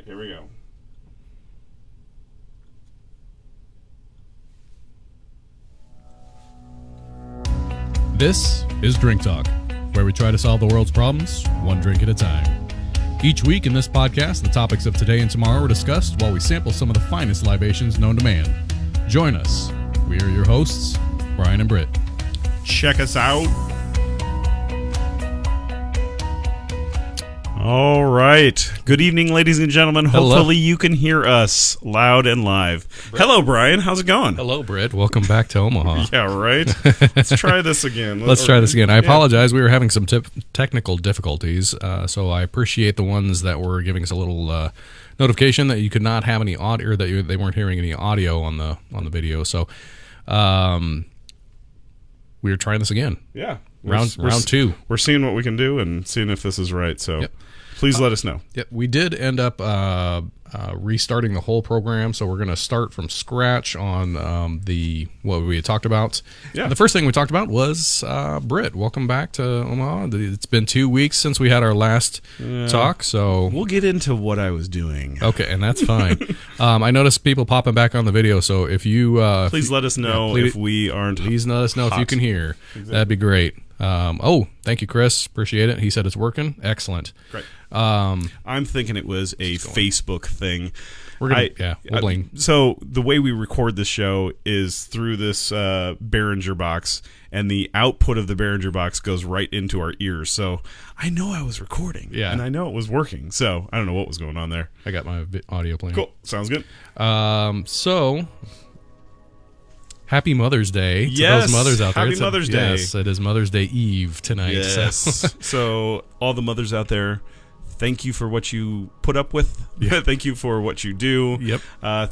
here we go. This is Drink Talk, where we try to solve the world's problems one drink at a time. Each week in this podcast, the topics of today and tomorrow are discussed while we sample some of the finest libations known to man. Join us. We are your hosts, Brian and Britt. Check us out. All right. Good evening, ladies and gentlemen. Hello. Hopefully you can hear us loud and live. Britt. Hello, Brian. How's it going? Hello, Britt. Welcome back to Omaha. Yeah, right? Let's try this again. Let's try this again. I apologize. We were having some technical difficulties, so I appreciate the ones that were giving us a little notification that you could not have any audio, or that they weren't hearing any audio on the video. So we are trying this again. Yeah. Round two. We're seeing what we can do and seeing if this is right. So please let us know. Yep, we did end up restarting the whole program, so we're going to start from scratch on what we had talked about. Yeah. The first thing we talked about was Britt. Welcome back to Omaha. It's been 2 weeks since we had our last talk, so we'll get into what I was doing. Okay, and that's fine. I noticed people popping back on the video, so if you please let us know if we aren't. Please let us know if you can hear. Exactly. That'd be great. Thank you, Chris. Appreciate it. He said it's working. Excellent. Great. I'm thinking it was a Facebook thing. We're gonna, we'll blame. So the way we record this show is through this Behringer box, and the output of the Behringer box goes right into our ears. So I know I was recording, and I know it was working. So I don't know what was going on there. I got my audio playing. Cool. Sounds good. So Happy Mother's Day to those mothers out there. Happy Mother's Day. Yes, it is Mother's Day Eve tonight. Yes. So all the mothers out there, thank you for what you put up with. Yeah. Thank you for what you do. Yep.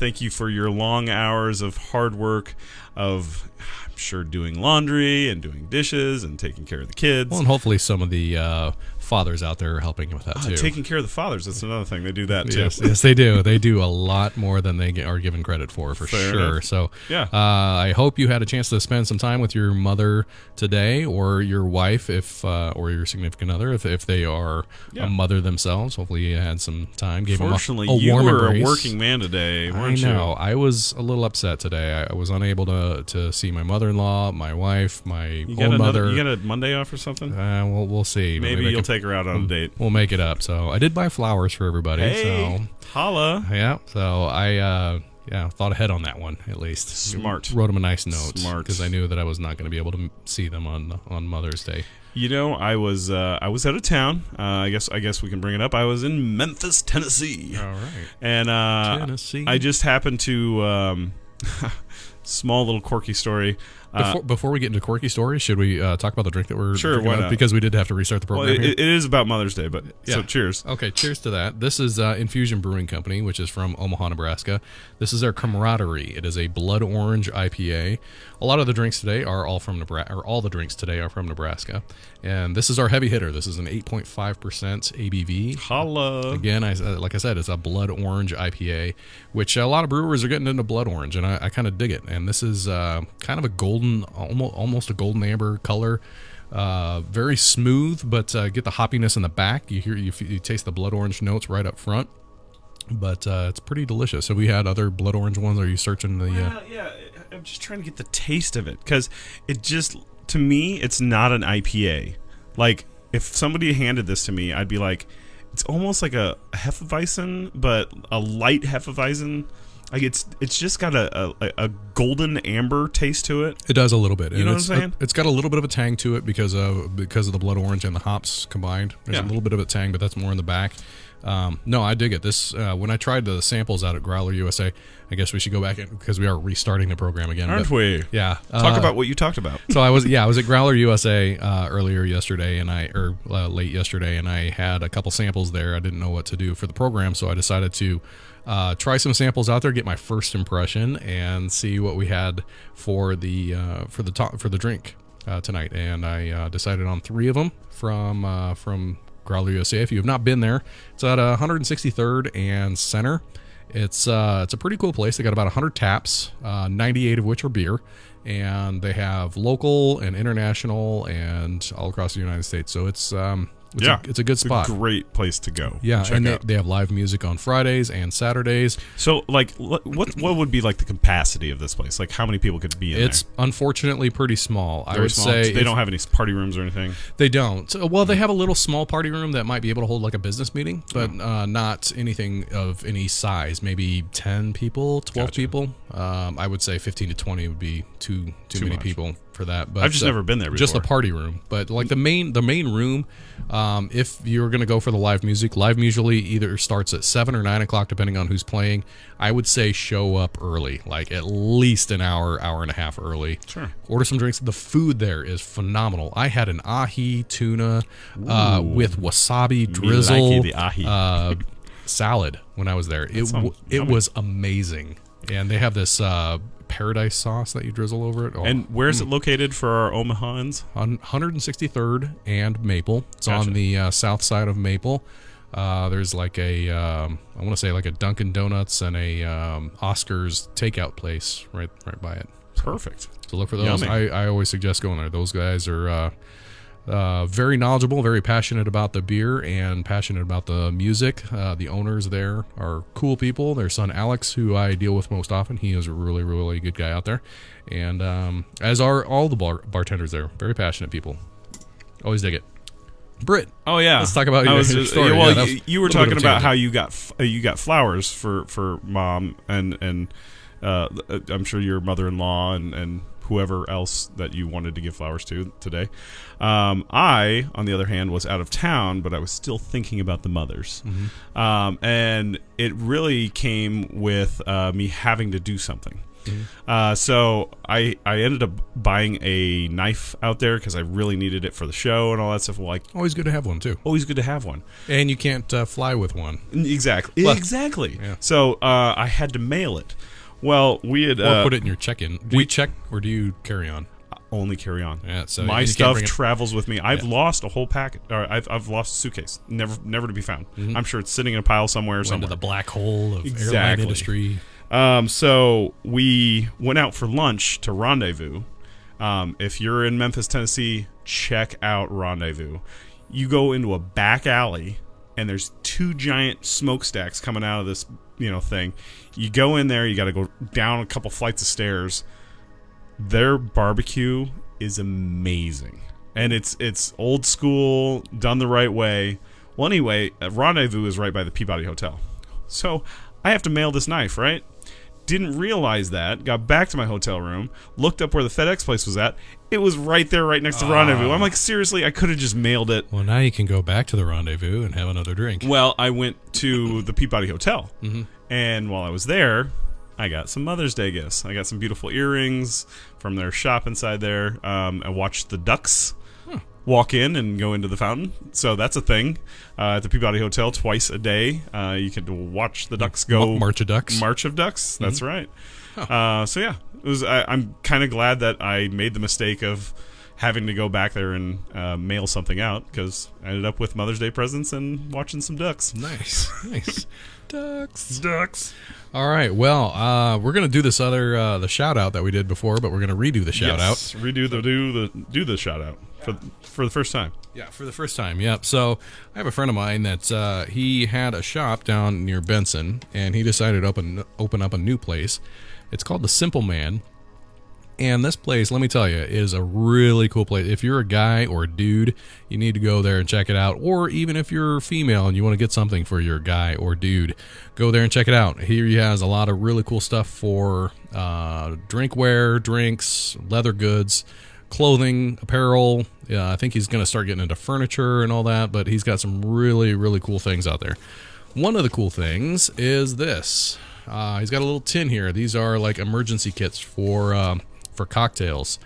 Thank you for your long hours of hard work, of, I'm sure, doing laundry and doing dishes and taking care of the kids. Well, and hopefully some of the fathers out there are helping with that too. Taking care of the fathers, that's another thing. They do that too. Yes, they do. They do a lot more than they are given credit for Fair sure. enough. So yeah. I hope you had a chance to spend some time with your mother today, or your wife, or your significant other, if they are a mother themselves. Hopefully you had some time. Gave Fortunately, them a you warm were embrace. a working man today, weren't you? I know. I was a little upset today. I was unable to see my mother-in-law, my wife, my own mother. You got a Monday off or something? We'll see. Maybe you'll take her out on a date. We'll make it up. So I did buy flowers for everybody. Hey, so holla. Yeah. So I thought ahead on that one at least. Smart. Wrote them a nice note. Smart. Because I knew that I was not going to be able to see them on Mother's Day. You know, I was out of town. I guess we can bring it up. I was in Memphis, Tennessee. All right. And Tennessee. I just happened to small little quirky story. Before we get into quirky stories, should we talk about the drink that we're sure? Why not? Because we did have to restart the program. Well, here. It is about Mother's Day, but so cheers. Okay, cheers to that. This is Infusion Brewing Company, which is from Omaha, Nebraska. This is their Camaraderie. It is a blood orange IPA. A lot of the drinks today are all from Nebraska, or all the drinks today are from Nebraska. And this is our heavy hitter. This is an 8.5% ABV. Holla. Again, like I said, it's a blood orange IPA, which a lot of brewers are getting into blood orange, and I kind of dig it. And this is kind of a golden, almost a golden amber color. Very smooth, but get the hoppiness in the back. You taste the blood orange notes right up front. But it's pretty delicious. So we had other blood orange ones. Are you searching the? Yeah, I'm just trying to get the taste of it, because it just, to me, it's not an IPA. Like, if somebody handed this to me, I'd be like, it's almost like a Hefeweizen, but a light Hefeweizen. Like, it's just got a golden amber taste to it. It does a little bit. You know what I'm saying? It's got a little bit of a tang to it because of the blood orange and the hops combined. There's a little bit of a tang, but that's more in the back. No, I dig it. This when I tried the samples out at Growler USA, I guess we should go back in because we are restarting the program again. Aren't we? Yeah. Talk about what you talked about. So I was at Growler USA earlier yesterday, late yesterday, and I had a couple samples there. I didn't know what to do for the program, so I decided to try some samples out there, get my first impression, and see what we had for the drink tonight. And I decided on 3 of them from Growler USA. If you have not been there, it's at 163rd and Center. It's a pretty cool place. They got about 100 taps, 98 of which are beer, and they have local and international and all across the United States. So it's It's a good spot. It's a great place to go. Yeah, and they have live music on Fridays and Saturdays. So, like, what would be like the capacity of this place? Like, how many people could be in there? It's unfortunately pretty small. I would small. say So they don't have any party rooms or anything. They don't. Well, they have a little small party room that might be able to hold like a business meeting, but not anything of any size. Maybe 10 people, 12 people. I would say 15 to 20 would be too many much. People for that. But I've just never been there before. Just the party room, but like the main room. If you're going to go for the live music usually either starts at 7 or 9 o'clock, depending on who's playing. I would say show up early, like at least an hour and a half early. Sure. Order some drinks. The food there is phenomenal. I had an ahi tuna with wasabi drizzle, Me like the ahi. salad when I was there. It was amazing, and they have this paradise sauce that you drizzle over it. And where is it located for our Omahans? On 163rd and Maple. It's on the south side of Maple. There's like a I want to say like a Dunkin' Donuts and a Oscar's takeout place right by it. Perfect. So look for those. I always suggest going there. Those guys are very knowledgeable, very passionate about the beer and passionate about the music. The owners there are cool people. Their son Alex, who I deal with most often, he is a really, really good guy out there. And as are all the bartenders there. Very passionate people. Always dig it. Britt. Oh yeah. Let's talk about your story. Well, you were talking about how you got flowers for mom and I'm sure your mother-in-law and whoever else that you wanted to give flowers to today. I, on the other hand, was out of town, but I was still thinking about the mothers. Mm-hmm. And it really came with me having to do something. Mm-hmm. So I ended up buying a knife out there because I really needed it for the show and all that stuff. Well, always good to have one, too. Always good to have one. And you can't fly with one. Exactly. Exactly. Yeah. So I had to mail it. Well, we had... Or put it in your check-in. Do you check or do you carry on? Only carry on. Yeah, so my stuff travels with me. I've lost a whole packet. Or I've lost a suitcase. Never to be found. Mm-hmm. I'm sure it's sitting in a pile somewhere. Into the black hole of airline industry. So we went out for lunch to Rendezvous. If you're in Memphis, Tennessee, check out Rendezvous. You go into a back alley, and there's 2 giant smokestacks coming out of this thing. You go in there, you got to go down a couple flights of stairs. Their barbecue is amazing, and it's old school, done the right way. Well, anyway, Rendezvous is right by the Peabody Hotel, so I have to mail this knife, right? Didn't realize that. Got back to my hotel room, looked up where the FedEx place was at. It was right there, right next to Rendezvous. I'm like, seriously, I could have just mailed it. Well, now you can go back to the Rendezvous and have another drink. Well, I went to the Peabody Hotel, and while I was there, I got some Mother's Day gifts. I got some beautiful earrings from their shop inside there. I watched the ducks walk in and go into the fountain. So that's a thing. At the Peabody Hotel, twice a day, you can watch the ducks go. March of Ducks. March of Ducks. That's right. So yeah, it was. I'm kind of glad that I made the mistake of having to go back there and mail something out, because I ended up with Mother's Day presents and watching some ducks. Nice. Ducks. All right. Well, we're gonna do this other the shout out that we did before, but we're gonna redo the shout out. Do the shout out for the first time. Yeah, for the first time. Yep. So I have a friend of mine that he had a shop down near Benson, and he decided to open up a new place. It's called The Simple Man. And this place, let me tell you, is a really cool place. If you're a guy or a dude, you need to go there and check it out. Or even if you're female and you want to get something for your guy or dude, go there and check it out. Here he has a lot of really cool stuff for drinkware, drinks, leather goods, clothing, apparel. I think he's going to start getting into furniture and all that, but he's got some really, really cool things out there. One of the cool things is this. He's got a little tin here. These are like emergency kits for cocktails.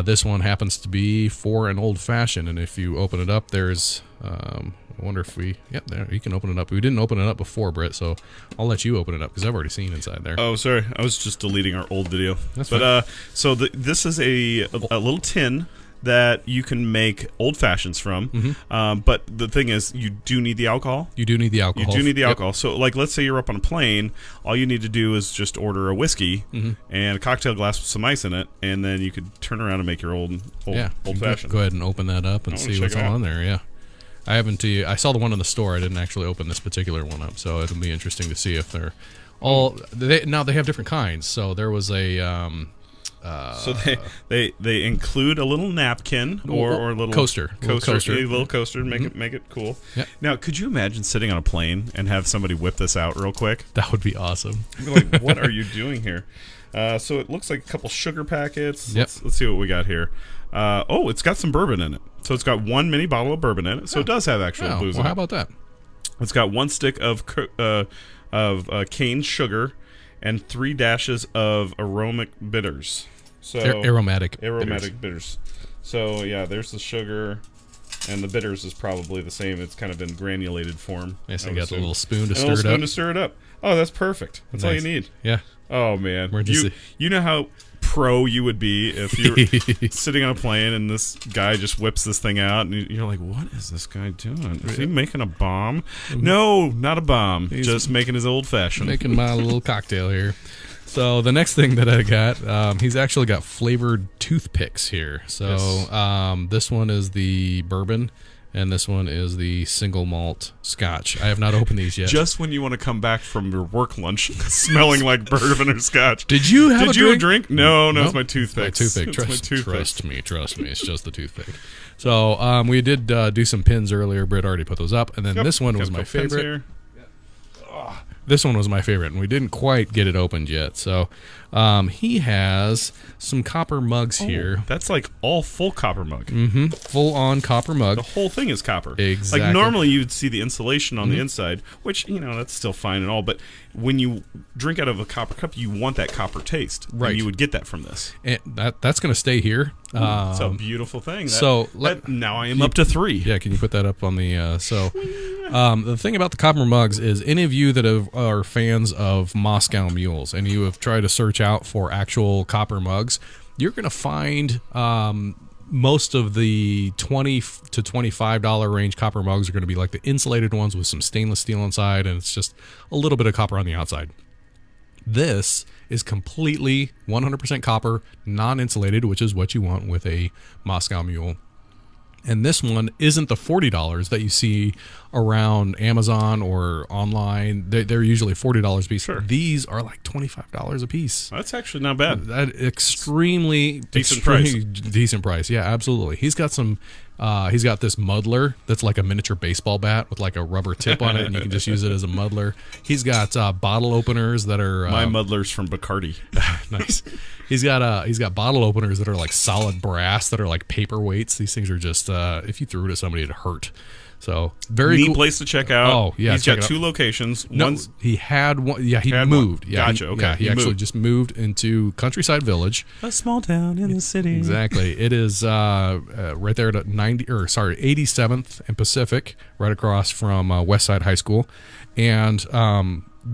This one happens to be for an old fashioned, and if you open it up, there's I wonder if there you can open it up. We didn't open it up before, Britt, so I'll let you open it up because I've already seen inside there. Oh, sorry, I was just deleting our old video. That's fine. So this is a little tin that you can make old fashions from. Mm-hmm. But the thing is, you do need the alcohol. You do need the alcohol. Yep. So, like, let's say you're up on a plane. All you need to do is just order a whiskey and a cocktail glass with some ice in it, and then you could turn around and make your old fashion. Go ahead and open that up and see what's all in there. Yeah. I haven't. I saw the one in the store. I didn't actually open this particular one up, so it'll be interesting to see if they're all. Now they have different kinds. So there was a. So they include a little napkin or a little coaster, a little coaster to make it cool. Yep. Now, could you imagine sitting on a plane and have somebody whip this out real quick? That would be awesome. You'd be like, what are you doing here? So it looks like a couple sugar packets. Yep. Let's see what we got here. It's got some bourbon in it. So it's got one mini bottle of bourbon in it. So it does have actual booze. Well, how about that? It's got one stick of cane sugar and 3 dashes of aromatic bitters. So aromatic bitters. So yeah, there's the sugar, and the bitters is probably the same. It's kind of in granulated form. Yes, I got the little spoon to stir it up. Oh, that's perfect. That's all you need. Yeah. Oh man, you know how pro you would be if you're sitting on a plane and this guy just whips this thing out and you're like, what is this guy doing? Is he making a bomb? No, not a bomb. He's just making his old fashioned. Making my little cocktail here. So the next thing that I got, he's actually got flavored toothpicks here. So yes. This one is the bourbon, and this one is the single malt scotch. I have not opened these yet. Just when you want to come back from your work lunch smelling like bourbon or scotch. Did you have a drink? No, it's my toothpick. Trust me. It's just the toothpick. So we did do some pins earlier. Britt already put those up. And then this one was my favorite. This one was my favorite, and we didn't quite get it opened yet. So he has some copper mugs here. That's like all full copper mug. Mm-hmm. Full-on copper mug. The whole thing is copper. Exactly. Like normally you'd see the insulation on the inside, which, that's still fine and all, but when you drink out of a copper cup, you want that copper taste. Right. And you would get that from this. And that's going to stay here. It's a beautiful thing. Now I am up to 3. Yeah, can you put that up on the... the thing about the copper mugs is any of you that are fans of Moscow mules and you have tried to search out for actual copper mugs, you're going to find most of the $20 to $25 range copper mugs are going to be like the insulated ones with some stainless steel inside, and it's just a little bit of copper on the outside. This is completely 100% copper, non-insulated, which is what you want with a Moscow mule. And this one isn't the $40 that you see around Amazon or online. They're usually $40 a piece. Sure. These are like $25 a piece. That's actually not bad. That extremely decent price. Yeah, absolutely. He's got some. He's got this muddler that's like a miniature baseball bat with like a rubber tip on it, and you can just use it as a muddler. He's got bottle openers that are my muddler's from Bacardi. Nice. He's got bottle openers that are like solid brass that are like paperweights. These things are just if you threw it at somebody, it'd hurt. So very neat cool place to check out. Oh yeah, he's got 2 locations. No, he had one. Yeah, he moved. One. Gotcha. Okay, he actually just moved into Countryside Village, a small town in the city. Exactly. It is right there at 87th and Pacific, right across from Westside High School, and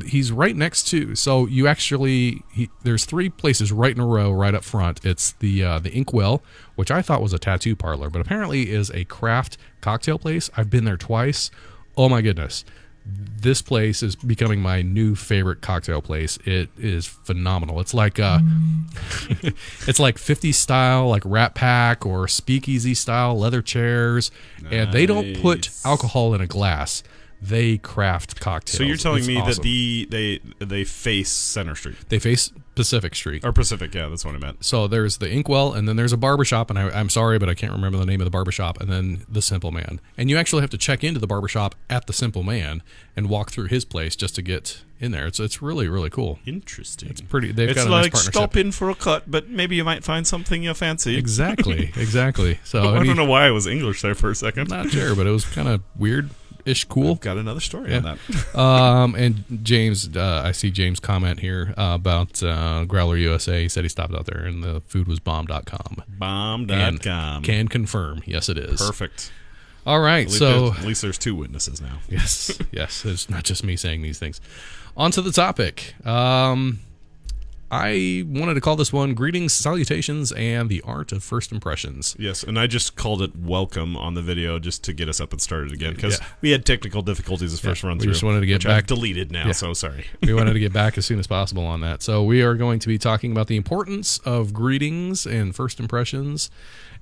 he's right next to. So you actually there's 3 places right in a row, right up front. It's the Inkwell, which I thought was a tattoo parlor, but apparently is a craft cocktail place. I've been there twice. Oh my goodness. This place is becoming my new favorite cocktail place. It is phenomenal. It's like it's like 50s style, like Rat Pack or Speakeasy style leather chairs. Nice. And they don't put alcohol in a glass. They craft cocktails. So you're telling me awesome. that they face Center Street. They face Pacific Street. Or Pacific, yeah, that's what I meant. So there's the Inkwell, and then there's a barbershop, and I'm sorry, but I can't remember the name of the barbershop, and then the Simple Man. And you actually have to check into the barbershop at the Simple Man and walk through his place just to get in there. It's really, really cool. Interesting. It's pretty. They've got a nice nice partnership. Stop in for a cut, but maybe you might find something you fancy. Exactly. So I don't know why I was English there for a second. Not sure, but it was kind of weird. Cool. I've got another story on that. And James, I see James comment here about Growler USA. He said he stopped out there and the food was bomb.com. Bomb.com. Can confirm. Yes, it is. Perfect. All right. At least there's 2 witnesses now. Yes. It's not just me saying these things. On to the topic. I wanted to call this one Greetings, Salutations, and the Art of First Impressions. Yes, and I just called it Welcome on the video just to get us up and started again because we had technical difficulties this first run through. We just wanted to get back. I've deleted now, so sorry. We wanted to get back as soon as possible on that. So we are going to be talking about the importance of greetings and first impressions.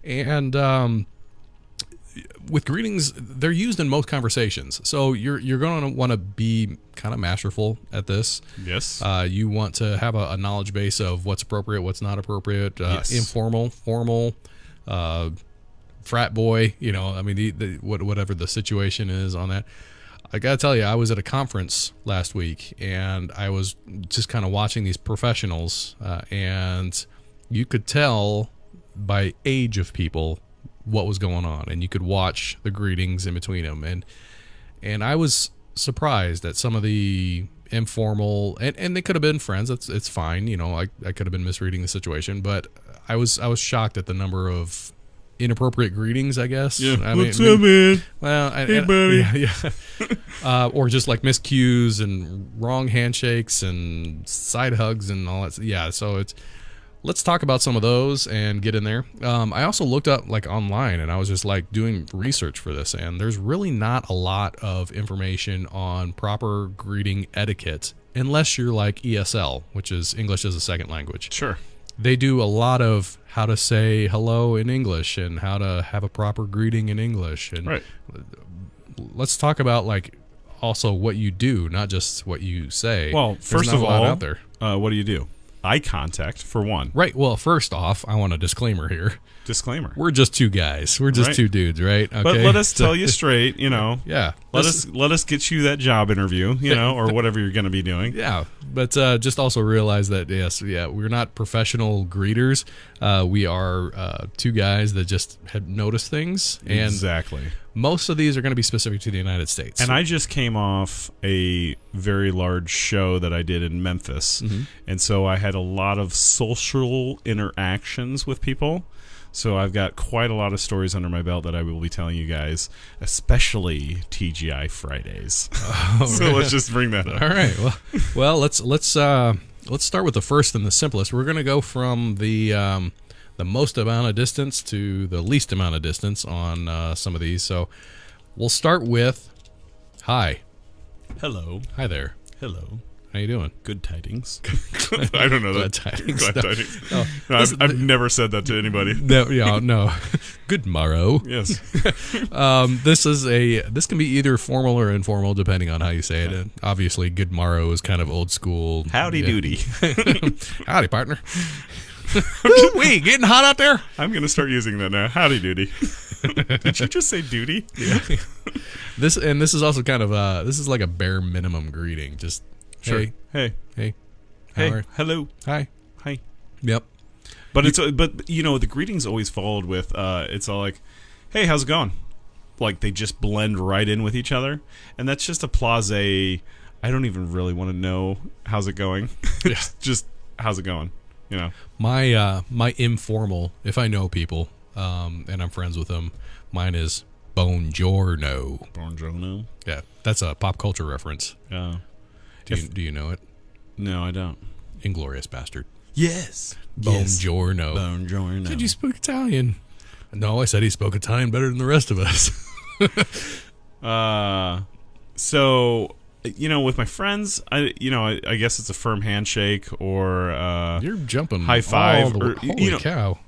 And with greetings, they're used in most conversations. So you're going to want to be kind of masterful at this. Yes. You want to have a knowledge base of what's appropriate, what's not appropriate, Yes. informal, formal, frat boy. I mean, whatever the situation is on that. I got to tell you, I was at a conference last week, and I was just kind of watching these professionals, and you could tell by age of people what was going on, and you could watch the greetings in between them, and I was surprised at some of the informal, and they could have been friends. It's fine, I could have been misreading the situation, but I was shocked at the number of inappropriate greetings, I guess. Yeah. What's up, man? Well, hey, buddy. Yeah. Or just like miscues and wrong handshakes and side hugs and all that. Yeah. So let's talk about some of those and get in there. I also looked up like online, and I was just like doing research for this, and there's really not a lot of information on proper greeting etiquette unless you're like ESL, which is English as a second language. Sure. They do a lot of how to say hello in English and how to have a proper greeting in English. And right. Let's talk about like also what you do, not just what you say. Well, There's first not of a lot all, out there. What do? Eye contact, for one. Right. Well, first off, I want a disclaimer here. Disclaimer. We're just two guys. We're just Right. two dudes, right? Okay. But let us tell you straight, Yeah. Let us get you that job interview, or whatever you're going to be doing. Yeah, but just also realize that we're not professional greeters. We are two guys that just had noticed things, and Exactly. most of these are going to be specific to the United States. And I just came off a very large show that I did in Memphis, and so I had a lot of social interactions with people. So I've got quite a lot of stories under my belt that I will be telling you guys, especially TGI Fridays. So let's just bring that up. All right. Well, let's start with the first and the simplest. We're going to go from the most amount of distance to the least amount of distance on some of these. So we'll start with hi. Hello. Hi there. Hello. How you doing? Good tidings. I don't know Glad that. tidings. Glad tidings. No, No, I've never said that to anybody. No. Good morrow. Yes. This can be either formal or informal depending on how you say it. And obviously, good morrow is kind of old school. Howdy doody. Howdy, partner. Wee, getting hot out there? I'm going to start using that now. Howdy doody. Did you just say duty? Yeah. This is also kind of this is like a bare minimum greeting. Just Sure. hey. Hey. How are- Hello. Hi. Hi. Yep. But the greetings always followed with it's all like, hey, how's it going? Like they just blend right in with each other, and that's just a blase. I don't even really want to know how's it going. Yeah. Just how's it going? My informal, if I know people and I'm friends with them, mine is buongiorno. Buongiorno. Yeah, that's a pop culture reference. Do you know it? No, I don't. Inglorious Bastard. Yes. Buongiorno. Buongiorno. Did you speak Italian? No, I said he spoke Italian better than the rest of us. So, with my friends, I guess it's a firm handshake or You're jumping high five. all the way. Holy cow.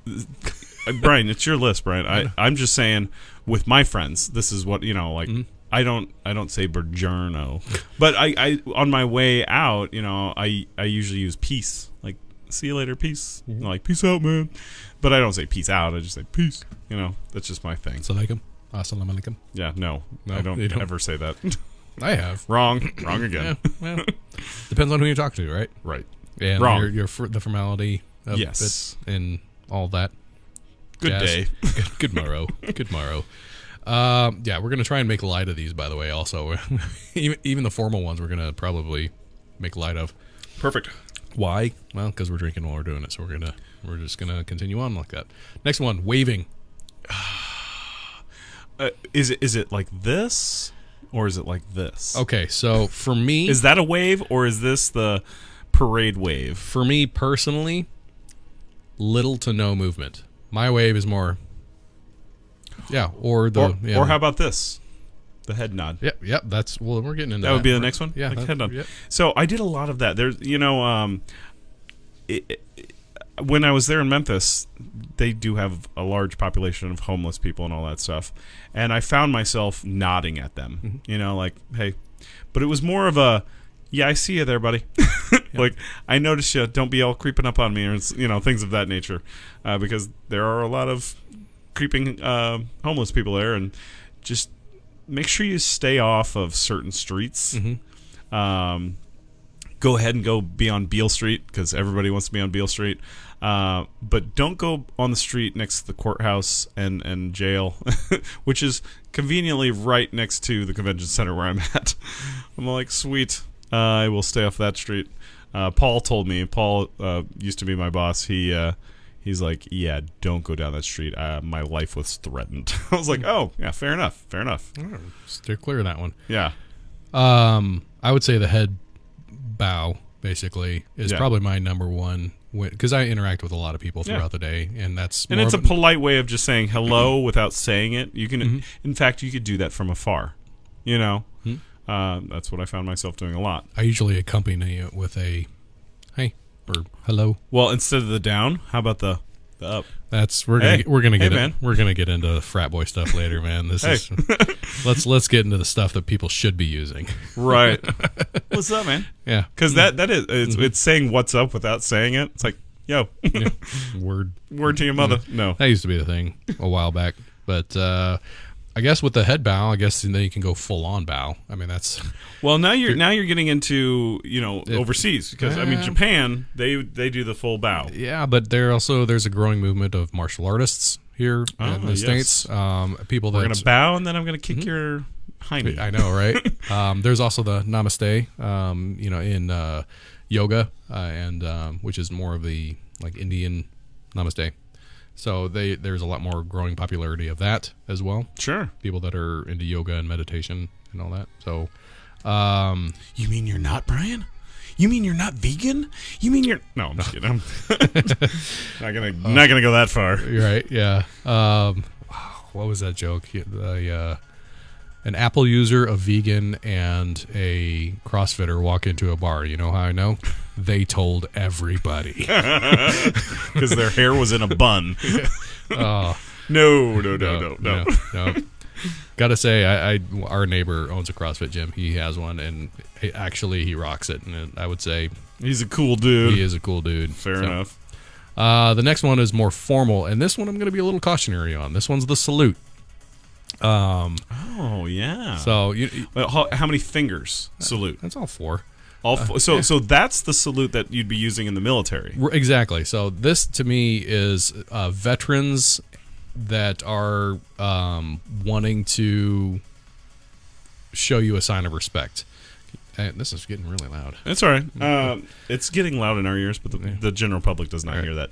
Brian, it's your list, Brian. I'm just saying, with my friends, this is what I don't say buongiorno, but I on my way out, I usually use peace, like see you later, peace, like peace out, man. But I don't say peace out. I just say peace. That's just my thing. Assalamualaikum. Assalamualaikum. Yeah, no, I don't you don't. ever say that. I have. Wrong again. Yeah, well, depends on who you talk to, right? Right. And Wrong. the formality of Yes. it and all that. Good jazz. day. Good morrow. Good morrow. Yeah, we're going to try and make light of these, by the way, also. Even the formal ones we're going to probably make light of. Perfect. Why? Well, because we're drinking while we're doing it, so we're just going to continue on like that. Next one, waving. Is it like this, or is it like this? Okay, so for me... Is that a wave, or is this the parade wave? For me, personally, little to no movement. My wave is more... Yeah, or how about this? The head nod. Yep. That's we're getting into that. That would be the next one. Yeah, like head nod. Yep. So I did a lot of that. There's, when I was there in Memphis, they do have a large population of homeless people and all that stuff. And I found myself nodding at them, like, hey. But it was more of a, yeah, I see you there, buddy. Like, I noticed you. Don't be all creeping up on me or, things of that nature. Because there are a lot of creeping homeless people there. And just make sure you stay off of certain streets. Go ahead and go be on Beale Street because everybody wants to be on Beale Street. But don't go on the street next to the courthouse and jail, which is conveniently right next to the convention center where I'm at. I'm like, sweet, I will stay off that street. Paul told me. Paul used to be my boss. He's like, yeah, don't go down that street. My life was threatened. I was like, oh, yeah, fair enough. Steer clear of that one. Yeah. I would say the head bow basically is probably my number one, because I interact with a lot of people throughout the day, and it's a polite way of just saying hello without saying it. You can, in fact, you could do that from afar. That's what I found myself doing a lot. I usually accompany it with a hey or hello. Well, instead of the down, how about the up? We're gonna get into frat boy stuff later, man. This is let's get into the stuff that people should be using. Right. What's up, man? Yeah, because that is it's saying what's up without saying it. It's like, yo, word to your mother. No, that used to be the thing a while back, but I guess with the head bow, I guess then you can go full on bow. I mean, that's now you're getting into overseas, because Japan they do the full bow. Yeah, but there's a growing movement of martial artists here in the States. People that we're gonna bow and then I'm gonna kick your hiney. I know, right? There's also the namaste, in yoga, and which is more of the like Indian namaste. So there's a lot more growing popularity of that as well. Sure. People that are into yoga and meditation and all that. So, you mean you're not, Brian? You mean you're not vegan? You mean you're... No, I'm just kidding. I'm not gonna go that far. You're right, yeah. What was that joke? An Apple user, a vegan, and a CrossFitter walk into a bar. You know how I know? They told everybody. Because their hair was in a bun. No. Gotta say, our neighbor owns a CrossFit gym. He has one, and he rocks it. And I would say he's a cool dude. He is a cool dude. Fair enough. The next one is more formal, and this one I'm going to be a little cautionary on. This one's the salute. Oh yeah. So how many fingers salute? That's all four. So that's the salute that you'd be using in the military. Exactly. So this to me is veterans that are wanting to show you a sign of respect. And this is getting really loud. That's all right. It's getting loud in our ears, but the general public does not hear that.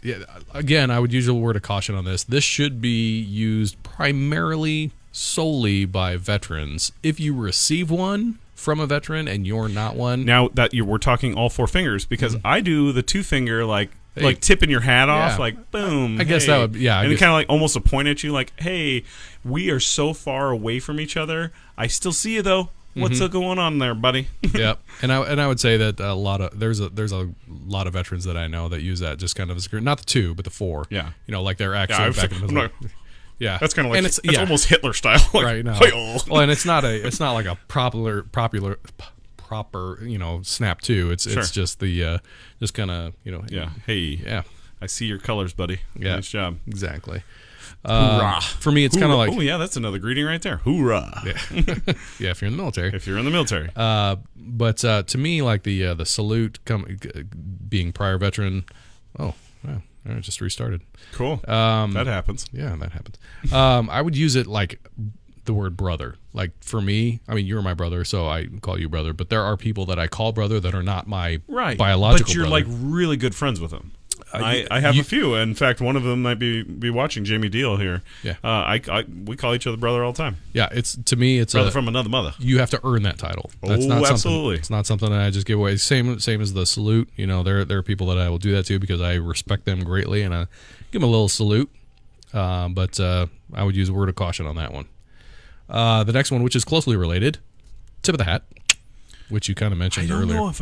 Yeah. Again, I would use a word of caution on this. This should be used primarily solely by veterans. If you receive one from a veteran and you're not one, now that we're talking all four fingers, because I do the two finger like tipping your hat off, like boom. I guess that would and kind of like almost a point at you, like, hey, we are so far away from each other. I still see you though. What's going on there, buddy? Yep. And I would say that there's a lot of veterans that I know that use that just kind of as not the two, but the four. Yeah. like they're actually back in the middle. Yeah. That's kind of like it's almost Hitler style. Like, right now. Well, and it's not like a proper snap two. It's just the just kind of yeah. Hey. Yeah. I see your colors, buddy. Yeah. Nice job. Exactly. Hoorah. For me, it's kind of like... Oh, yeah, that's another greeting right there. Hoorah. Yeah, yeah, if you're in the military. If you're in the military. But to me, like the salute, being prior veteran... Oh, wow. I just restarted. Cool. That happens. Yeah, that happens. I would use it like the word brother. Like, for me, I mean, you're my brother, so I call you brother. But there are people that I call brother that are not my biological but you're brother. Like really good friends with them. I have a few. In fact, one of them might be watching, Jamie Deal here. Yeah. We call each other brother all the time. Yeah, to me it's brother from another mother. You have to earn that title. That's not absolutely. It's not something that I just give away. Same as the salute. There are people that I will do that to because I respect them greatly and I give them a little salute. But I would use a word of caution on that one. The next one, which is closely related, tip of the hat. which you kind of mentioned I don't earlier. know if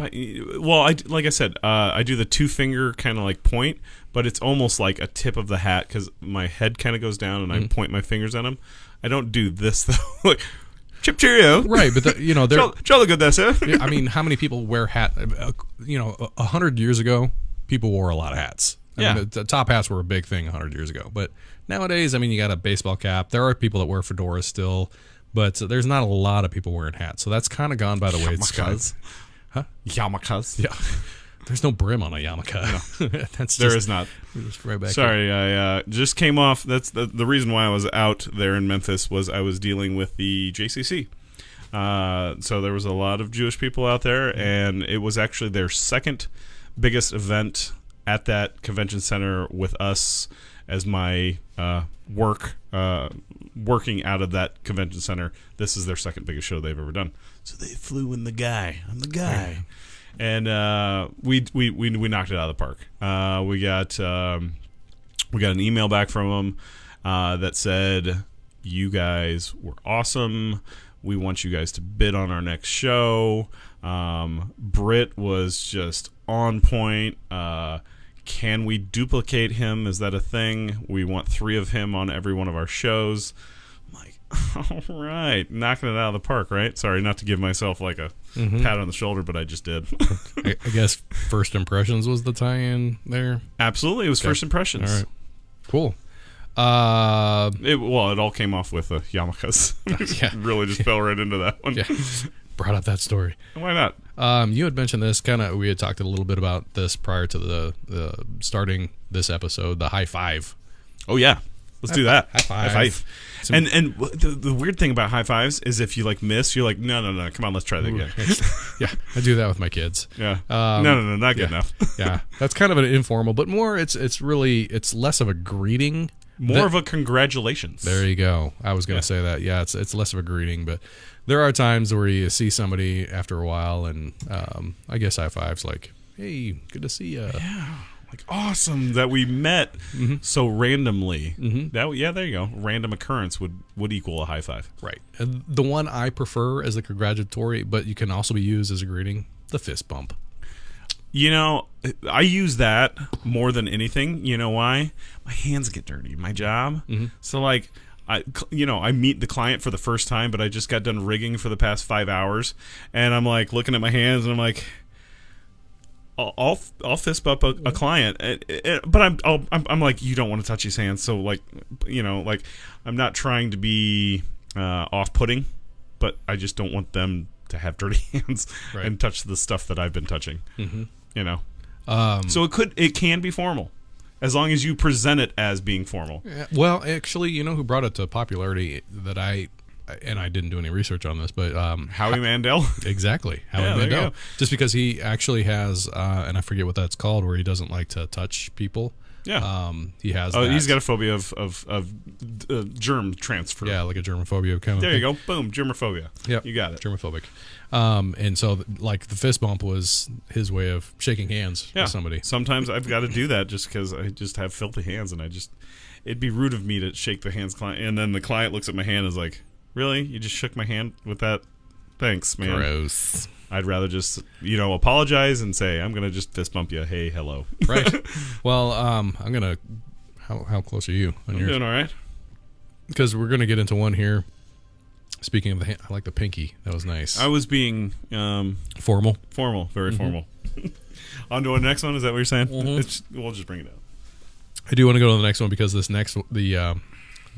like I said, I do the 2-finger kind of like point, but it's almost like a tip of the hat because my head kind of goes down and I point my fingers at them. I don't do this though. Like, chip cheerio. Right, but they're jolly good there, sir. I mean, how many people wear hat? 100 years ago, people wore a lot of hats. I mean, the top hats were a big thing 100 years ago. But nowadays, I mean, you got a baseball cap. There are people that wear fedoras still, but there's not a lot of people wearing hats. So that's kind of gone by the wayside. Huh? Yarmulkes. Yeah. There's no brim on a yarmulke. No. There is not. Just right back Sorry, here. I just came off. That's the reason why I was out there in Memphis was I was dealing with the JCC. So there was a lot of Jewish people out there, and it was actually their second biggest event at that convention center with us as my working out of that convention center. This is their second biggest show they've ever done. So they flew in the guy. I'm the guy. And we knocked it out of the park. We got an email back from them that said, "You guys were awesome. We want you guys to bid on our next show." Britt was just on point. Can we duplicate him? Is that a thing? We want 3 of him on every one of our shows. I'm like, all right, knocking it out of the park, right? Sorry, not to give myself like a pat on the shoulder, but I just did. I guess First Impressions was the tie-in there. Absolutely, it was First Impressions. All right, cool. It all came off with yarmulkes. Yeah. Really just fell right into that one. Yeah. Brought up that story. Why not? You had mentioned this we had talked a little bit about this prior to the starting this episode, the high five. Oh yeah, let's do that. High five. High five. And the weird thing about high fives is if you like miss, you're like, no, come on, let's try that again. Yeah, I do that with my kids. Yeah. No, not good enough. Yeah, that's kind of an informal, but more it's less of a greeting. More of a congratulations. There you go. I was going to say that. Yeah, it's less of a greeting, but there are times where you see somebody after a while, and I guess high fives like, "Hey, good to see you." Yeah, like awesome that we met so randomly. There you go. Random occurrence would equal a high five. Right. And the one I prefer as the congratulatory, but you can also be used as a greeting, the fist bump. You know, I use that more than anything. You know why? My hands get dirty. My job. So like, I meet the client for the first time, but I just got done rigging for the past 5 hours, and I'm like looking at my hands, and I'm like, I'll fist bump a client, but I'm like, you don't want to touch his hands, so like, like I'm not trying to be off-putting, but I just don't want them to have dirty hands and touch the stuff that I've been touching. So it can be formal as long as you present it as being formal. Yeah, well, actually, you know who brought it to popularity that I didn't do any research on this, but Howie Mandel. Exactly, Howie Mandel. Just because he actually has, and I forget what that's called, where he doesn't like to touch people. Yeah. He has. He's got a phobia of germ transfer. Yeah, like a germophobia kind of. There you go. Boom, germophobia. Yeah, you got it. Germophobic. And so, like, the fist bump was his way of shaking hands with somebody. Sometimes I've got to do that just because I just have filthy hands, and it'd be rude of me to shake the hands client, and then the client looks at my hand and is like, "Really? You just shook my hand with that? Thanks, man." Gross. I'd rather just, apologize and say, I'm going to just fist bump you. Hey, hello. Right. Well, I'm going to... How close are you? I'm doing all right. Because we're going to get into one here. Speaking of the hand, I like the pinky. That was nice. I was being... formal. Formal. Very formal. On to the next one? Is that what you're saying? We'll just bring it out. I do want to go to the next one because this next... The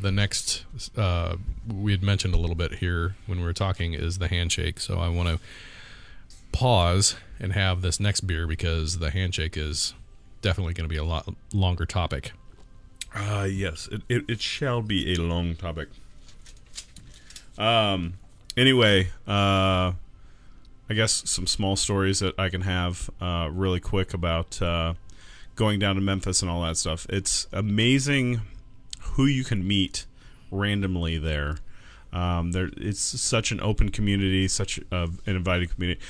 next... we had mentioned a little bit here when we were talking is the handshake. So I want to pause and have this next beer because the handshake is definitely going to be a lot longer topic. Yes, it shall be a long topic. Anyway, I guess some small stories that I can have really quick about going down to Memphis and all that stuff. It's amazing who you can meet randomly there. It's such an open community, such an inviting community,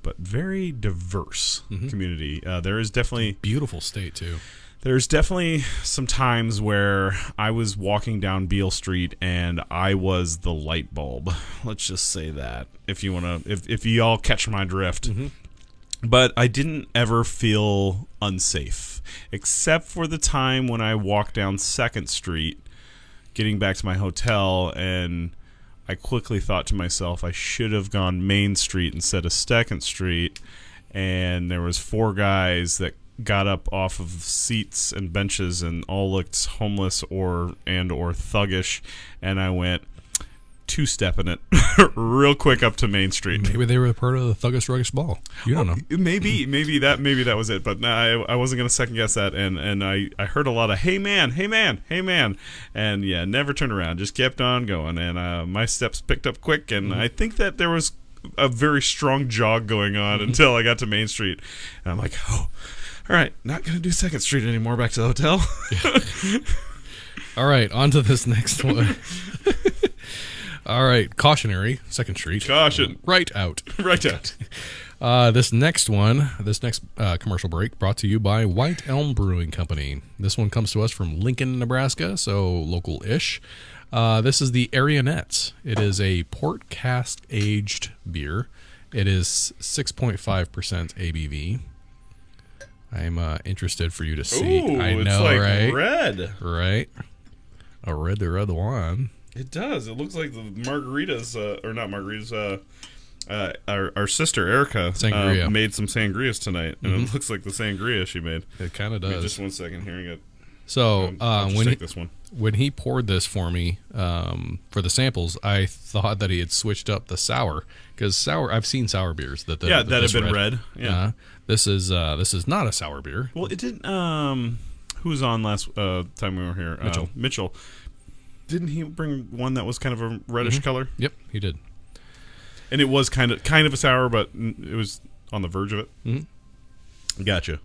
but very diverse community. There is definitely beautiful state too. There's definitely some times where I was walking down Beale Street and I was the light bulb. Let's just say that, if you want to, if you all catch my drift. Mm-hmm. But I didn't ever feel unsafe, except for the time when I walked down 2nd Street, getting back to my hotel, and I quickly thought to myself, I should have gone Main Street instead of 2nd Street. And there was 4 guys that got up off of seats and benches and all looked homeless or thuggish, and I went 2-stepping it real quick up to Main Street. Maybe they were part of the Thuggish Ruggish Ball. You don't know. Maybe that was it. But I wasn't gonna second guess that. And I heard a lot of hey man, and yeah, never turned around. Just kept on going. And my steps picked up quick. And I think that there was a very strong jog going on until I got to Main Street. And I'm like, oh, all right, not gonna do 2nd Street anymore. Back to the hotel. Yeah. All right, on to this next one. All right, cautionary, 2nd Street. Caution. Right out. Right out. This next commercial break brought to you by White Elm Brewing Company. This one comes to us from Lincoln, Nebraska, so local-ish. This is the Arianette. It is a port cask aged beer. It is 6.5% ABV. I'm interested for you to see. Ooh, I know, it's like right? red. Right. A red one. It does. It looks like the margaritas, or not margaritas. Our sister Erica Sangria. made some sangrias tonight, and it looks like the sangria she made. It kind of Wait, does. just 1 second. Hearing it. So take this one. When he poured this for me for the samples, I thought that he had switched up the sour, because sour. I've seen sour beers that that have been red. Yeah, this is not a sour beer. Well, it didn't. Who was on last time we were here? Mitchell. Didn't he bring one that was kind of a reddish color? Yep, he did. And it was kind of a sour, but it was on the verge of it. Mm-hmm. Gotcha.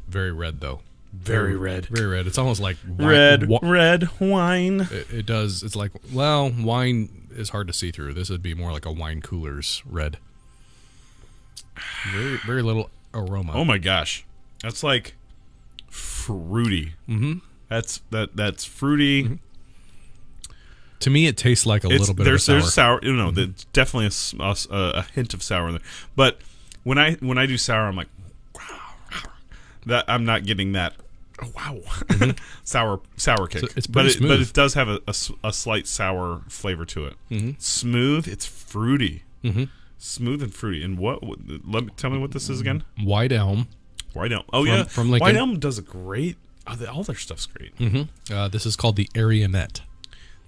Very red, though. Very red. Very red. It's almost like red wine. It does. It's like, well, wine is hard to see through. This would be more like a wine cooler's red. Very, very little aroma. Oh my gosh, that's like fruity. Mm-hmm. That's fruity. Mm-hmm. To me, it tastes like a little bit of sour. There's sour. You know, there's definitely a hint of sour in there. But when I do sour, I'm like, wow. That I'm not getting that. Oh, wow, sour kick. So but it does have a slight sour flavor to it. Mm-hmm. Smooth. It's fruity. Mm-hmm. Smooth and fruity. And tell me what this is again. White Elm. White Elm. Oh yeah, from Lincoln. White Elm does a great. All their stuff's great. Mm-hmm. This is called the Arianette.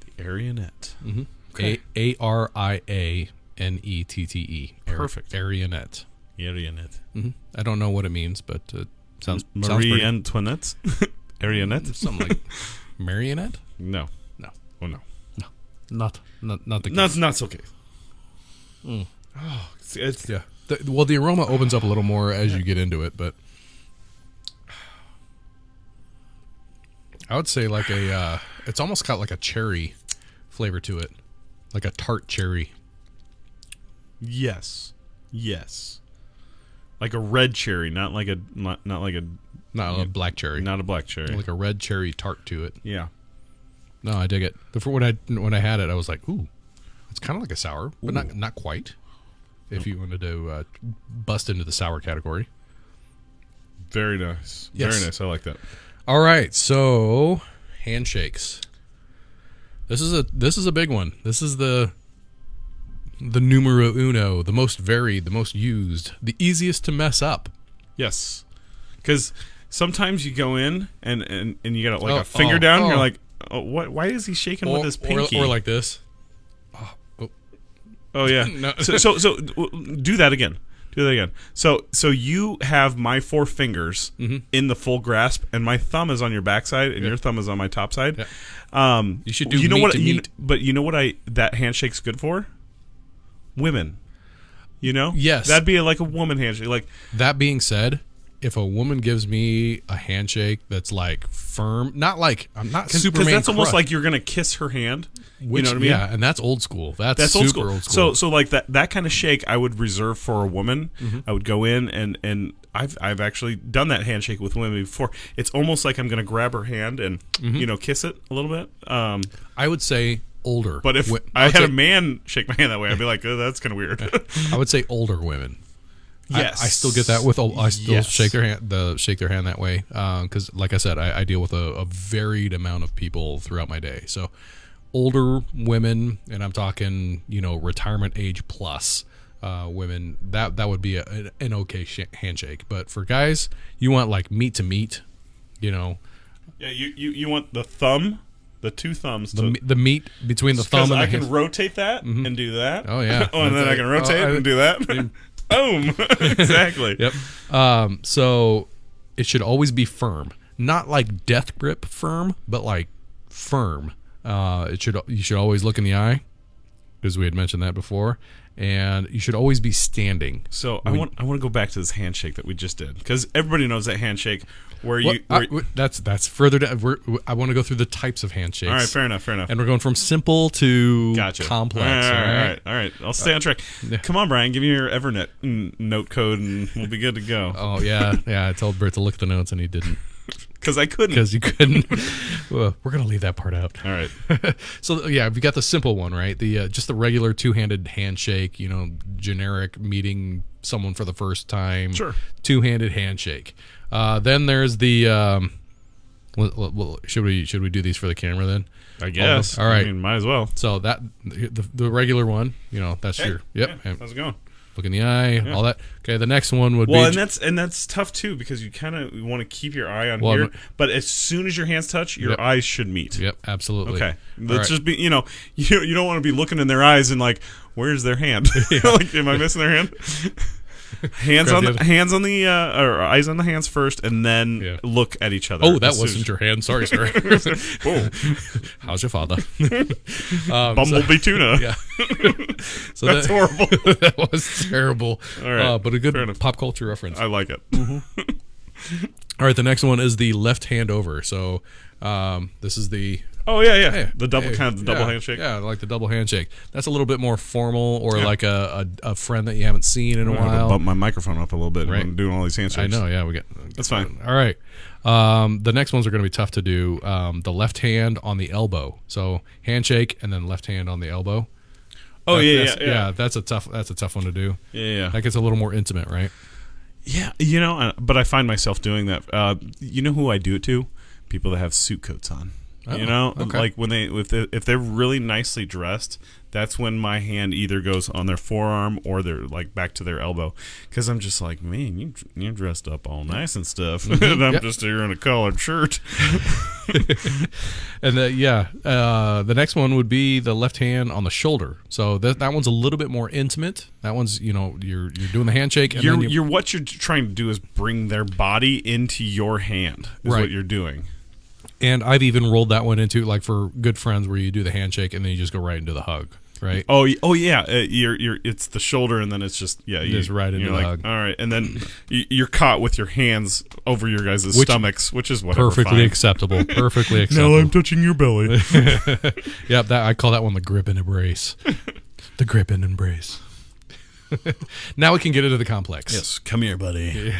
The Arianette. Mm-hmm. Okay. Arianette. Perfect. Arianette. Arianette. Mm-hmm. I don't know what it means, but it sounds Marie Antoinette. Arianette. Something like Marionette. No. Oh no. Not the case. Not okay. Mm. Oh, it's yeah. The aroma opens up a little more as you get into it, but I would say like it's almost got like a cherry flavor to it, like a tart cherry. Yes, like a red cherry, not like a black cherry, not a black cherry, like a red cherry tart to it. Yeah. No, I dig it. When I had it, I was like, ooh, it's kind of like a sour, but not quite. If you wanted to bust into the sour category. Very nice. Yes. Very nice. I like that. All right, so Handshakes. This is a big one. This is the numero uno, the most varied, the most used, the easiest to mess up. Yes, because sometimes you go in and you got like a finger down. And you're like, oh, what? Why is he shaking with his pinky? Or like this. Oh yeah. No. So do that again. So you have my 4 fingers in the full grasp, and my thumb is on your backside, and your thumb is on my top side. Yeah. You should do. You know meat what? to meat. But you know what? That handshake's good for women. You know? Yes. That'd be like a woman handshake. Like that being said, if a woman gives me a handshake that's like firm, not like I'm not Superman. Because that's almost crushed, like you're gonna kiss her hand. Which, you know what I mean? Yeah, and that's old school. That's super old school. So like that kind of shake I would reserve for a woman. I would go in and I've actually done that handshake with women before. It's almost like I'm going to grab her hand and kiss it a little bit. I would say older. But if I had a man shake my hand that way, I'd be like, oh, that's kind of weird. I would say older women. Yes, I still get that with. I still shake their hand. Shake their hand that way because, like I said, I deal with a varied amount of people throughout my day. So, older women, and I'm talking, retirement age plus women. That would be an okay handshake. But for guys, you want like meat to meat. Yeah, you want the thumb. The two thumbs. The meat between the thumb and the hand. I can rotate that and do that. Oh, yeah. And then I can rotate and do that. Boom. Exactly. Yep. So it should always be firm. Not like death grip firm, but like firm. You should always look in the eye, because we had mentioned that before. And you should always be standing. So I want to go back to this handshake that we just did, because everybody knows that handshake where that's further down. I want to go through the types of handshakes. All right, fair enough. And we're going from simple to complex. All right. I'll stay on track. Come on, Brian, give me your Evernet note code, and we'll be good to go. Oh yeah. I told Britt to look at the notes, and he didn't. Because I couldn't. Because you couldn't. Well, we're gonna leave that part out. All right. So yeah, we got the simple one, right? The just the regular two-handed handshake. Generic meeting someone for the first time. Sure. Two-handed handshake. Then there's the. Should we do these for the camera then? I guess. All right. I mean, might as well. So that the regular one. That's your. Yep. Yeah, how's it going? Look in the eye, all that. Okay, the next one would be... Well, and that's tough, too, because you kind of want to keep your eye on here, but as soon as your hands touch, your eyes should meet. Yep, absolutely. Okay. Let's just be, you don't want to be looking in their eyes and like, where's their hand? Like, am I missing their hand? Eyes on the hands first, and then look at each other. Oh, that wasn't your hand. Sorry, sir. Oh, how's your father? Bumblebee tuna. Yeah. So that's horrible. That was terrible. All right, but a good pop culture reference. I like it. All right, the next one is the left hand over. So this is the... Oh yeah. The double handshake. Yeah, like the double handshake. That's a little bit more formal, or like a friend that you haven't seen in a while. Bump my microphone up a little bit. Right. I'm doing all these handshakes. I know. Yeah, that's fine. All right. The next ones are going to be tough to do. The left hand on the elbow. So handshake and then left hand on the elbow. Oh yeah. That's a tough one to do. Yeah. That gets a little more intimate, right? Yeah, but I find myself doing that. You know who I do it to? People that have suit coats on. Okay. Like when if they're really nicely dressed, that's when my hand either goes on their forearm or they're like back to their elbow, because I'm just like, man, you're dressed up all nice and stuff, and I'm just here in a collared shirt. And the next one would be the left hand on the shoulder. So that one's a little bit more intimate. That one's you're doing the handshake. And what you're trying to do is bring their body into your hand. Is what you're doing. And I've even rolled that one into, like, for good friends, where you do the handshake and then you just go right into the hug, right? Oh yeah. It's the shoulder, and then it's just just right into the hug. All right, and then you're caught with your hands over your guys' stomachs, which is whatever. Perfectly acceptable. Perfectly acceptable. Now I'm touching your belly. Yep, I call that one the grip and embrace. The grip and embrace. Now we can get into the complex. Yes, come here, buddy.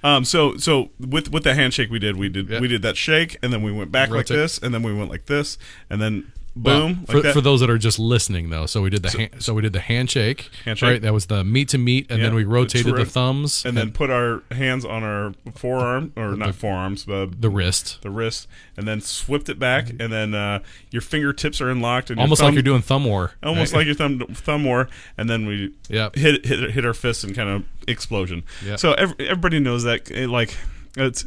Yeah. So with the handshake we did that shake, and then we went back like this, and then we went like this, and then boom. For those that are just listening, though, so we did the handshake. Right? That was the meat to meat, and then we rotated the thumbs, and then put our hands on our forearm, or not forearms, but the wrist, and then swept it back, and then your fingertips are unlocked, and almost like you're doing thumb war, like your thumb war, and then we hit our fists and kind of explosion. Yep. So everybody knows that, like. It's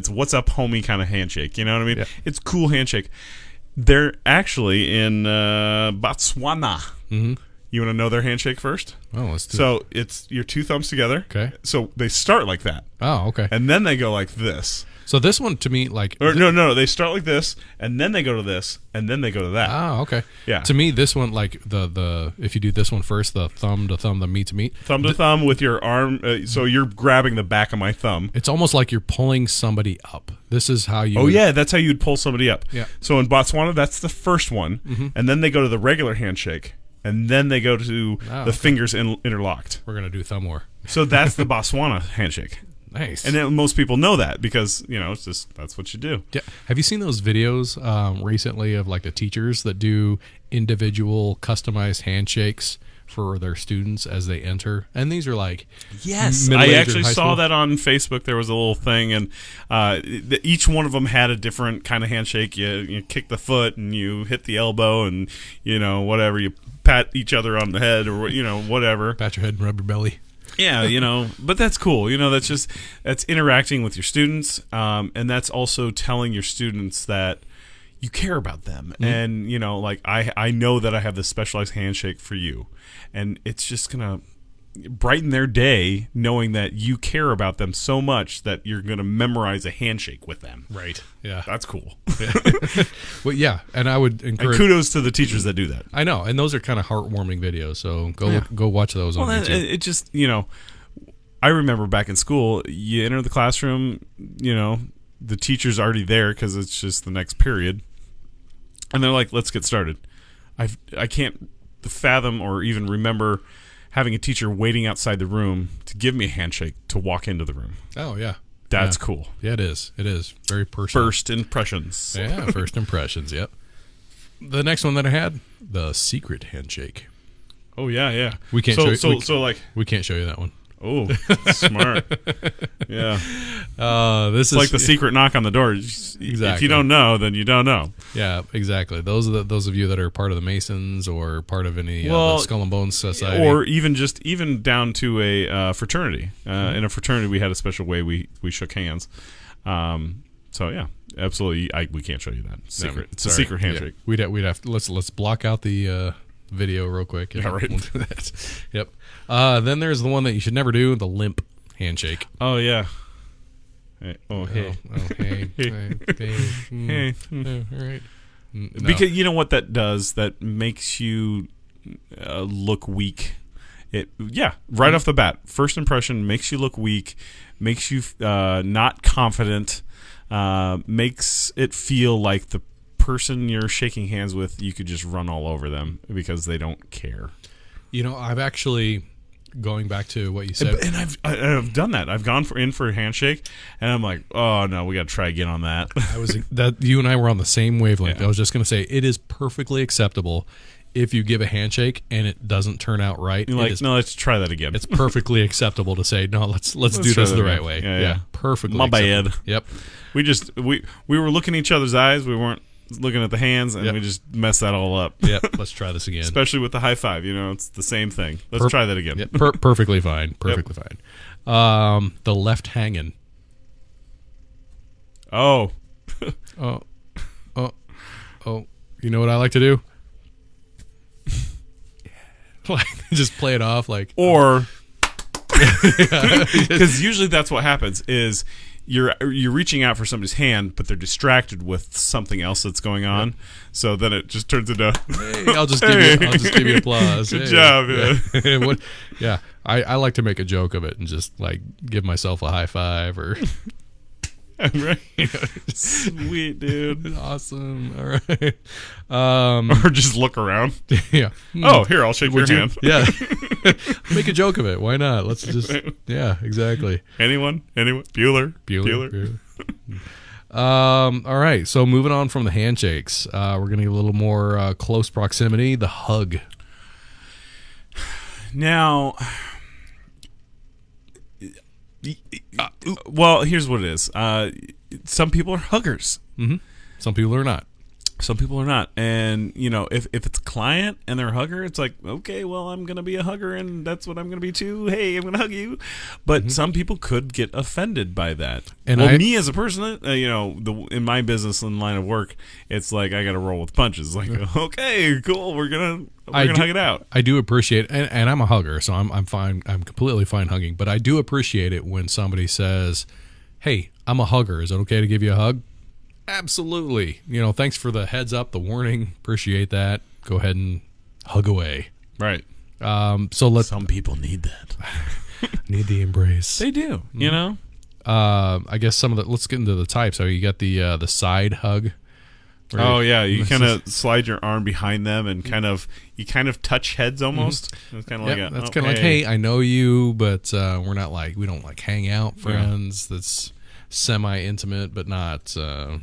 what's up, homie kind of handshake. You know what I mean? Yeah. It's cool handshake. They're actually in Botswana. Mm-hmm. You want to know their handshake first? Oh, let's do it. So it's your two thumbs together. Okay. So they start like that. Oh, okay. And then they go like this. So this one, to me, like... No. They start like this, and then they go to this, and then they go to that. Oh, okay. Yeah. To me, this one, like, the if you do this one first, the thumb to thumb, the meat to meat. Thumb to thumb with your arm. So you're grabbing the back of my thumb. It's almost like you're pulling somebody up. This is how you... Oh, yeah. That's how you'd pull somebody up. Yeah. So in Botswana, that's the first one. Mm-hmm. And then they go to the regular handshake. and then they go to the fingers interlocked. We're gonna do thumb war. So that's the Botswana handshake. Nice. And then most people know that because, it's just, that's what you do. Yeah. Have you seen those videos recently of like the teachers that do individual customized handshakes for their students as they enter? And these are like, yes, I actually saw that on Facebook. There was a little thing, and each one of them had a different kind of handshake. You kick the foot and you hit the elbow, and whatever, you pat each other on the head, or whatever. Pat your head and rub your belly. Yeah, but that's cool. That's interacting with your students, and that's also telling your students that you care about them. And, I know that I have this specialized handshake for you, and it's just going to brighten their day knowing that you care about them so much that you're going to memorize a handshake with them. Right. Yeah. That's cool. Well, yeah, and I would encourage... And kudos to the teachers that do that. I know, and those are kind of heartwarming videos, so go watch those on YouTube. It just, I remember back in school, you enter the classroom, the teacher's already there because it's just the next period, and they're like, let's get started. I can't fathom or even remember having a teacher waiting outside the room to give me a handshake to walk into the room. Oh, yeah. That's cool. Yeah, it is. It is. Very personal. First impressions. Yeah, first impressions, yep. The next one that I had, the secret handshake. Oh, yeah. We can't show you. We can't show you that one. Oh, smart. Yeah. This is like the secret knock on the door. Exactly. If you don't know, then you don't know. Yeah, exactly. Those of you that are part of the Masons or part of any Skull and Bones Society, or even down to a fraternity. In a fraternity, we had a special way we shook hands. So yeah, absolutely. We can't show you that secret. It's a secret handshake. Yeah. We'd have to, let's block out the video real quick. Yeah, right. We'll do that. Yep. Then there's the one that you should never do, the limp handshake. Oh yeah. Hey. Oh hey. Hey. Hey. All right. No. Because you know what that does? That makes you look weak. Right off the bat, first impression makes you look weak, makes you not confident, makes it feel like the person you're shaking hands with, you could just run all over them because they don't care. I've actually, going back to what you said, and I've done that. I've gone in for a handshake, and I'm like, oh no, we got to try again on that. You and I were on the same wavelength. Yeah. I was just going to say it is perfectly acceptable if you give a handshake and it doesn't turn out right. You're like, no, let's try that again. It's perfectly acceptable to say, no, let's do this the right way. Yeah. Perfectly. My acceptable. bad. Yep. We were looking in each other's eyes. We weren't looking at the hands, and we just messed that all up. Yep. Let's try this again. Especially with the high five. It's the same thing. Let's try that again. Yep. Perfectly fine. Perfectly fine. The left hanging. Oh. Oh. You know what I like to do? Like, just play it off like. Or. Because usually that's what happens is you're reaching out for somebody's hand, but they're distracted with something else that's going on. Yep. So then it just turns into, hey, I'll just give you applause. Good job, yeah. I like to make a joke of it and just like give myself a high five or. Right. Sweet, dude. Awesome. All right. Or just look around. Yeah. Oh, here, I'll shake your hand. Yeah. Make a joke of it. Why not? Let's just. Yeah, exactly. Anyone? Bueller. All right. So moving on from the handshakes, we're going to get a little more close proximity. The hug. Now. Well, here's what it is. Some people are huggers. Mm-hmm. Some people are not. Some people are not. And, if it's a client and they're a hugger, it's like, okay, well, I'm going to be a hugger and that's what I'm going to be too. Hey, I'm going to hug you. But some people could get offended by that. And me as a person, in my business and line of work, it's like I got to roll with punches. Like, okay, cool. We're going to hug it out. I do appreciate it. And I'm a hugger, so I'm fine. I'm completely fine hugging. But I do appreciate it when somebody says, hey, I'm a hugger. Is it okay to give you a hug? Absolutely. Thanks for the heads up, the warning. Appreciate that. Go ahead and hug away. Right. So some people need that. Need the embrace. They do. I guess let's get into the types. So you got the side hug, Oh yeah, you kind of slide your arm behind them and you kind of touch heads almost. It's kind of like that's kind of like, hey, I know you, but we don't like hang out friends. That's semi-intimate, but not we're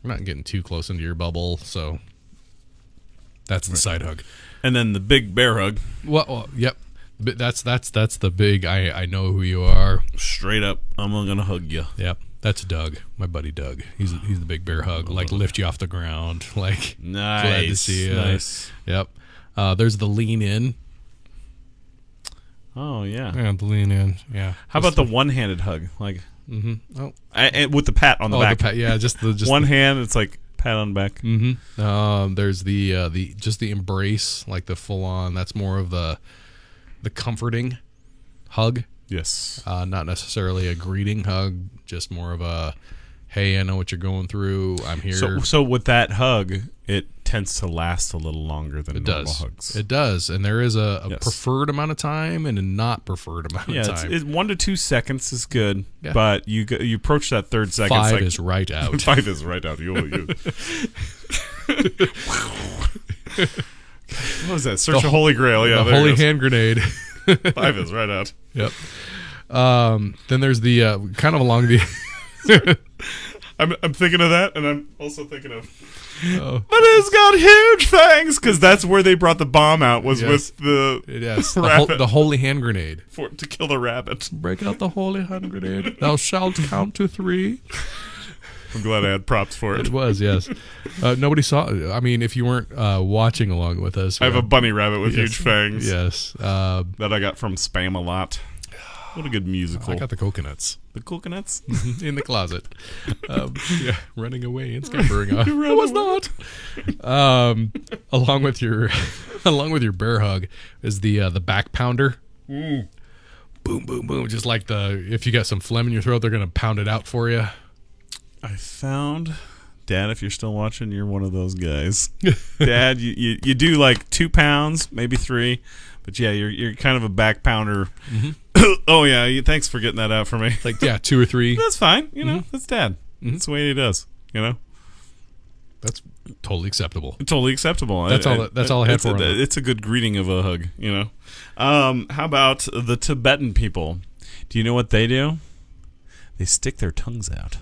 not getting too close into your bubble. So that's the side hug, and then the big bear hug. Well, yep. But that's the big. I know who you are. Straight up, I'm gonna hug you. Yep. That's Doug, my buddy Doug. He's the big bear hug, like lift you off the ground, like nice, glad to see you. Nice. Yep. There's the lean in. Oh yeah. Yeah, the lean in. Yeah. How about the one-handed hug, like? Mm-hmm. Oh, and with the pat on the back. The pat, yeah, just one hand. It's like pat on the back. Mm-hmm. There's the just the embrace, like the full on. That's more of the comforting hug. Yes. Not necessarily a greeting hug, just more of a, hey, I know what you're going through. I'm here. So with that hug, it tends to last a little longer than normal hugs. It does. And there is a preferred amount of time and a not preferred amount of time. 1 to 2 seconds is good, but you approach that third second. 5 is right out. 5 is right out. You. What was that? Search a holy grail. Yeah, the holy hand grenade. 5 is right out. Yep. Then there's the kind of along the. I'm thinking of that, and I'm also thinking of. But it's got huge fangs, because that's where they brought the bomb out. Was with the the holy hand grenade to kill the rabbit. Break out the holy hand grenade. Thou shalt count to 3. I'm glad I had props for it. It was, yes. Nobody saw. I mean, if you weren't watching along with us, I have a bunny rabbit with huge fangs. Yes, that I got from Spam-A-Lot. What a good musical! I got the coconuts. The coconuts in the closet. Running away and scampering off. I was not. Along with your bear hug is the back pounder. Boom, boom, boom. Just like if you got some phlegm in your throat, they're gonna pound it out for you. I found, Dad, if you're still watching, you're one of those guys. Dad, you do like 2 pounds, maybe 3, but yeah, you're kind of a back pounder. Oh yeah, thanks for getting that out for me. Like 2 or 3. That's fine. You know, that's Dad. That's the way he does. You know, that's totally acceptable. Totally acceptable. That's all I had for him. It's a good greeting of a hug. You know. How about the Tibetan people? Do you know what they do? They stick their tongues out.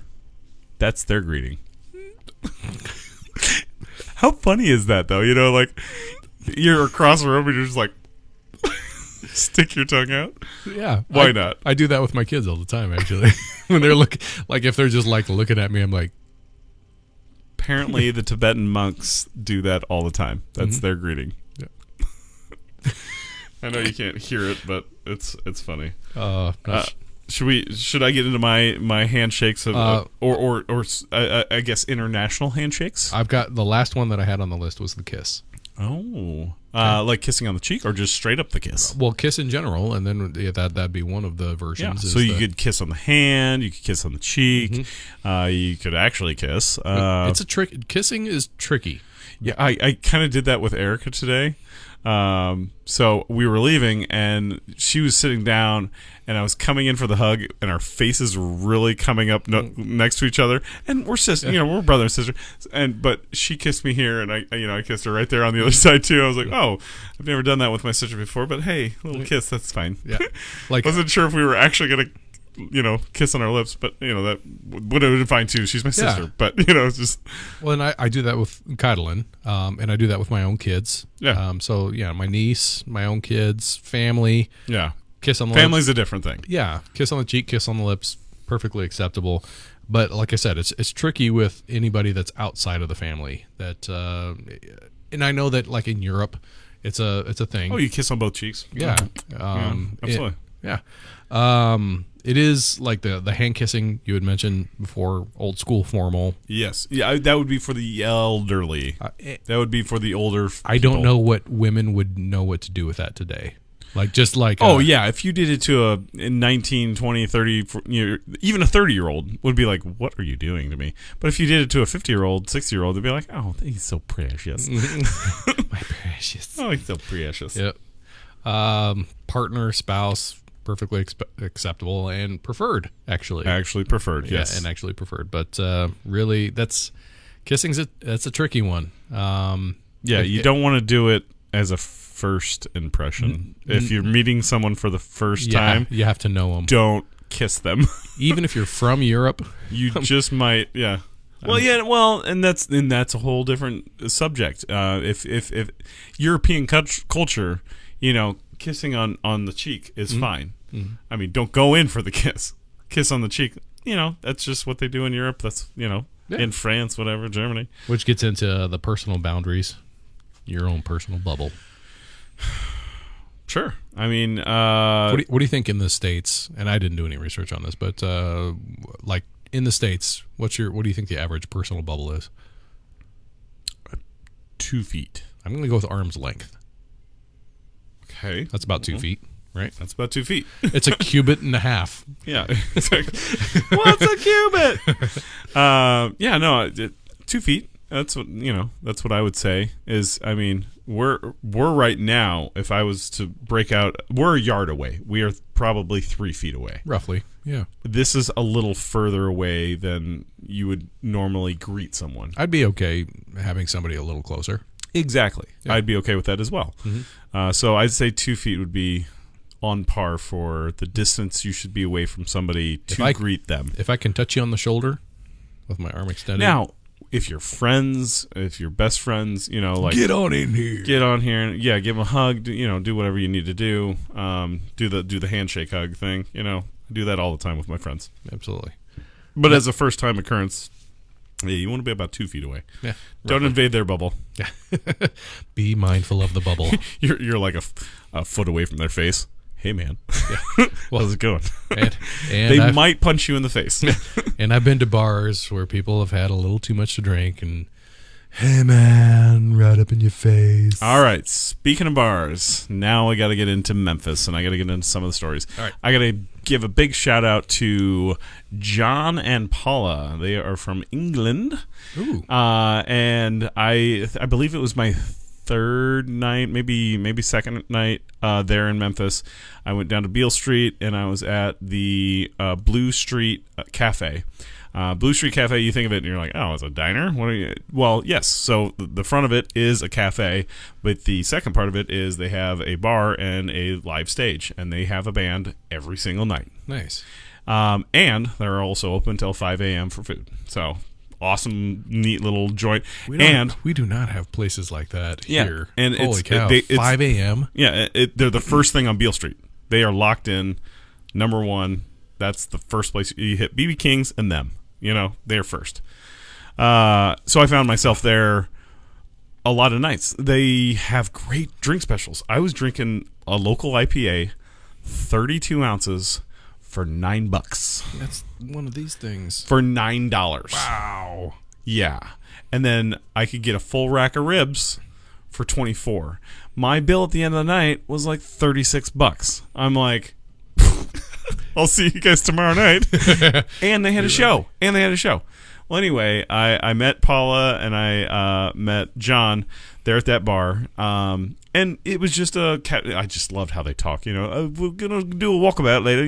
That's their greeting. How funny is that, though? You know, like, you're across the room and you're just like, stick your tongue out? Yeah. Why not? I do that with my kids all the time, actually. When they're if they're just like looking at me, I'm like. Apparently, the Tibetan monks do that all the time. That's their greeting. Yeah. I know you can't hear it, but it's funny. Should I get into my handshakes of or I guess international handshakes? I've got the last one that I had on the list was the kiss. Oh, like kissing on the cheek or just straight up the kiss? Well, kiss in general, and then that'd be one of the versions. Yeah. So you could kiss on the hand, you could kiss on the cheek, you could actually kiss. It's a trick. Kissing is tricky. Yeah, I kind of did that with Erica today. So we were leaving, and she was sitting down, and I was coming in for the hug, and our faces were really coming up next to each other, and we're sisters, we're brother and sister, but she kissed me here, and I kissed her right there on the other side too. I was like, oh, I've never done that with my sister before, but hey, a little kiss, that's fine. Yeah, like wasn't sure if we were actually gonna kiss on our lips, but that would have been fine too. She's my sister, but it's just. Well, and I do that with Kaitlin, and I do that with my own kids. Yeah. So my niece, my own kids, family. Yeah. Kiss on the Family's lips. a different thing. Yeah. Kiss on the cheek, kiss on the lips, perfectly acceptable. But like I said, it's tricky with anybody that's outside of the family. That, and I know that like in Europe, it's a thing. Oh, you kiss on both cheeks. Yeah. Absolutely. It is like the hand kissing you had mentioned before, old school formal. Yes. Yeah, that would be for the elderly. That would be for the older people. I don't know what women would know what to do with that today. Like just like yeah, if you did it to a 19, 20, 30, even a 30-year-old would be like, what are you doing to me? But if you did it to a 50-year-old, 60-year-old, they'd be like, oh, he's so precious. My precious. Oh, he's so precious. Yep. Partner, spouse, perfectly acceptable and preferred, actually. Actually preferred, yes. Yeah, and actually preferred. But really, that's That's a tricky one. You don't want to do it as a first impression. If you're meeting someone for the first time, you have to know them. Don't kiss them. Even if you're from Europe, you just might. Yeah. Well, and that's a whole different subject. If European culture, kissing on the cheek is fine. Mm-hmm. I mean, don't go in for the kiss on the cheek. That's just what they do in Europe. That's in France, whatever, Germany. Which gets into the personal boundaries, your own personal bubble. Sure. I mean, what do you think in the States? And I didn't do any research on this, but like in the States, what do you think the average personal bubble is? 2 feet. I'm going to go with arm's length. Okay. That's about 2 feet, right? That's about 2 feet. It's a cubit and a half. Yeah. It's like, what's a cubit? 2 feet. That's what I would say is, I mean, we're right now, if I was to break out, we're a yard away. We are probably 3 feet away. Roughly, yeah. This is a little further away than you would normally greet someone. I'd be okay having somebody a little closer. Exactly. Yeah. I'd be okay with that as well. Mm-hmm. So I'd say 2 feet would be on par for the distance you should be away from somebody to greet them. If I can touch you on the shoulder with my arm extended. Now, if you're friends, if you're best friends, like get on in here, and give them a hug. Do whatever you need to do. Do the handshake hug thing. I do that all the time with my friends. Absolutely. But as a first time occurrence, you want to be about 2 feet away. Yeah. Don't invade their bubble. Yeah. Be mindful of the bubble. You're like a foot away from their face. Hey, man. Yeah. Well, how's it going? And they might punch you in the face. And I've been to bars where people have had a little too much to drink and, hey, man, right up in your face. All right. Speaking of bars, now I got to get into Memphis, and I got to get into some of the stories. All right. I got to give a big shout out to John and Paula. They are from England. Ooh. And I believe it was my third night, maybe second night there in Memphis. I went down to Beale Street and I was at the Blue Street Cafe. Blue Street Cafe, you think of it and you're like, oh, it's a diner? What are you? Well, yes. So the front of it is a cafe, but the second part of it is they have a bar and a live stage, and they have a band every single night. Nice. And they're also open until 5 a.m. for food. So awesome, neat little joint. We do not have places like that here. And holy cow, 5 a.m.? Yeah, they're the first thing on Beale Street. They are locked in. Number one, that's the first place you hit. BB King's and them. They're first. So I found myself there a lot of nights. They have great drink specials. I was drinking a local IPA, 32 ounces, for $9. That's one of these things. For $9. Wow. Yeah. And then I could get a full rack of ribs for $24. My bill at the end of the night was like $36. I'm like, I'll see you guys tomorrow night. And they had a show. Well, anyway, I met Paula and I met John there at that bar. And it was just I just loved how they talk. We're gonna do a walkabout later.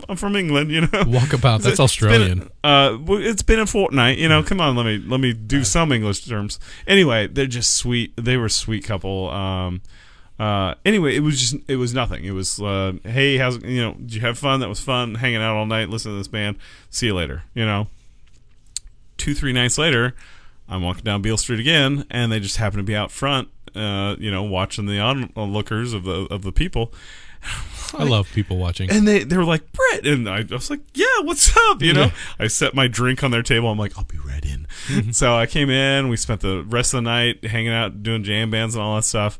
I'm from England. Walkabout. That's Australian. It's been a fortnight. Come on, let me do some English terms. Anyway, they're just sweet. They were a sweet couple. Anyway, it was nothing. It was, hey, did you have fun? That was fun. Hanging out all night, listening to this band. See you later. 2-3 nights later, I'm walking down Beale Street again, and they just happen to be out front, watching the onlookers of the people. I love people watching. And they were like, Britt, and I was like, yeah, what's up? I set my drink on their table. I'm like, I'll be right in. Mm-hmm. So I came in. We spent the rest of the night hanging out, doing jam bands and all that stuff.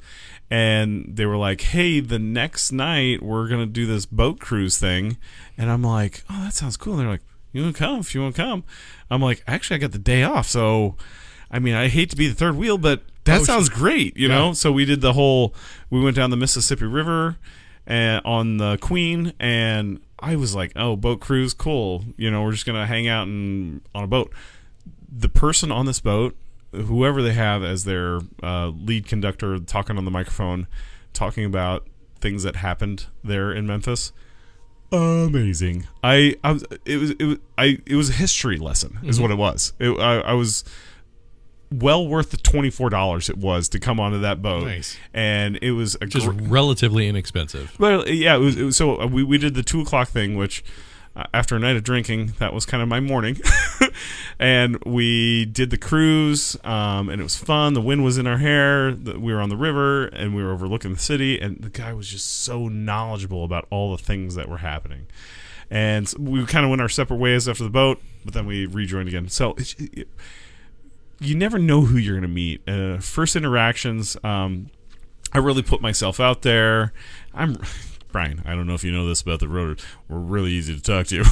And they were like, hey, the next night we're going to do this boat cruise thing. And I'm like, oh, that sounds cool. And they're like, you want to come? If you want to come. I'm like, actually, I got the day off. So, I mean, I hate to be the third wheel, but that sounds great, know? So we did we went down the Mississippi River and on the Queen. And I was like, oh, boat cruise, cool. We're just going to hang out on a boat. The person on this boat, whoever they have as their lead conductor, talking on the microphone, talking about things that happened there in Memphis. amazing. It was a history lesson, is what it was. I was well worth the $24 it was to come onto that boat. Nice. And it was just relatively inexpensive. Well, yeah, it was so we did the 2:00 thing, which after a night of drinking, that was kind of my morning. And we did the cruise, and it was fun. The wind was in our hair. We were on the river, and we were overlooking the city. And the guy was just so knowledgeable about all the things that were happening. And so we kind of went our separate ways after the boat, but then we rejoined again. So you never know who you're going to meet. First interactions, I really put myself out there. Brian, I don't know if you know this about the road. We're really easy to talk to.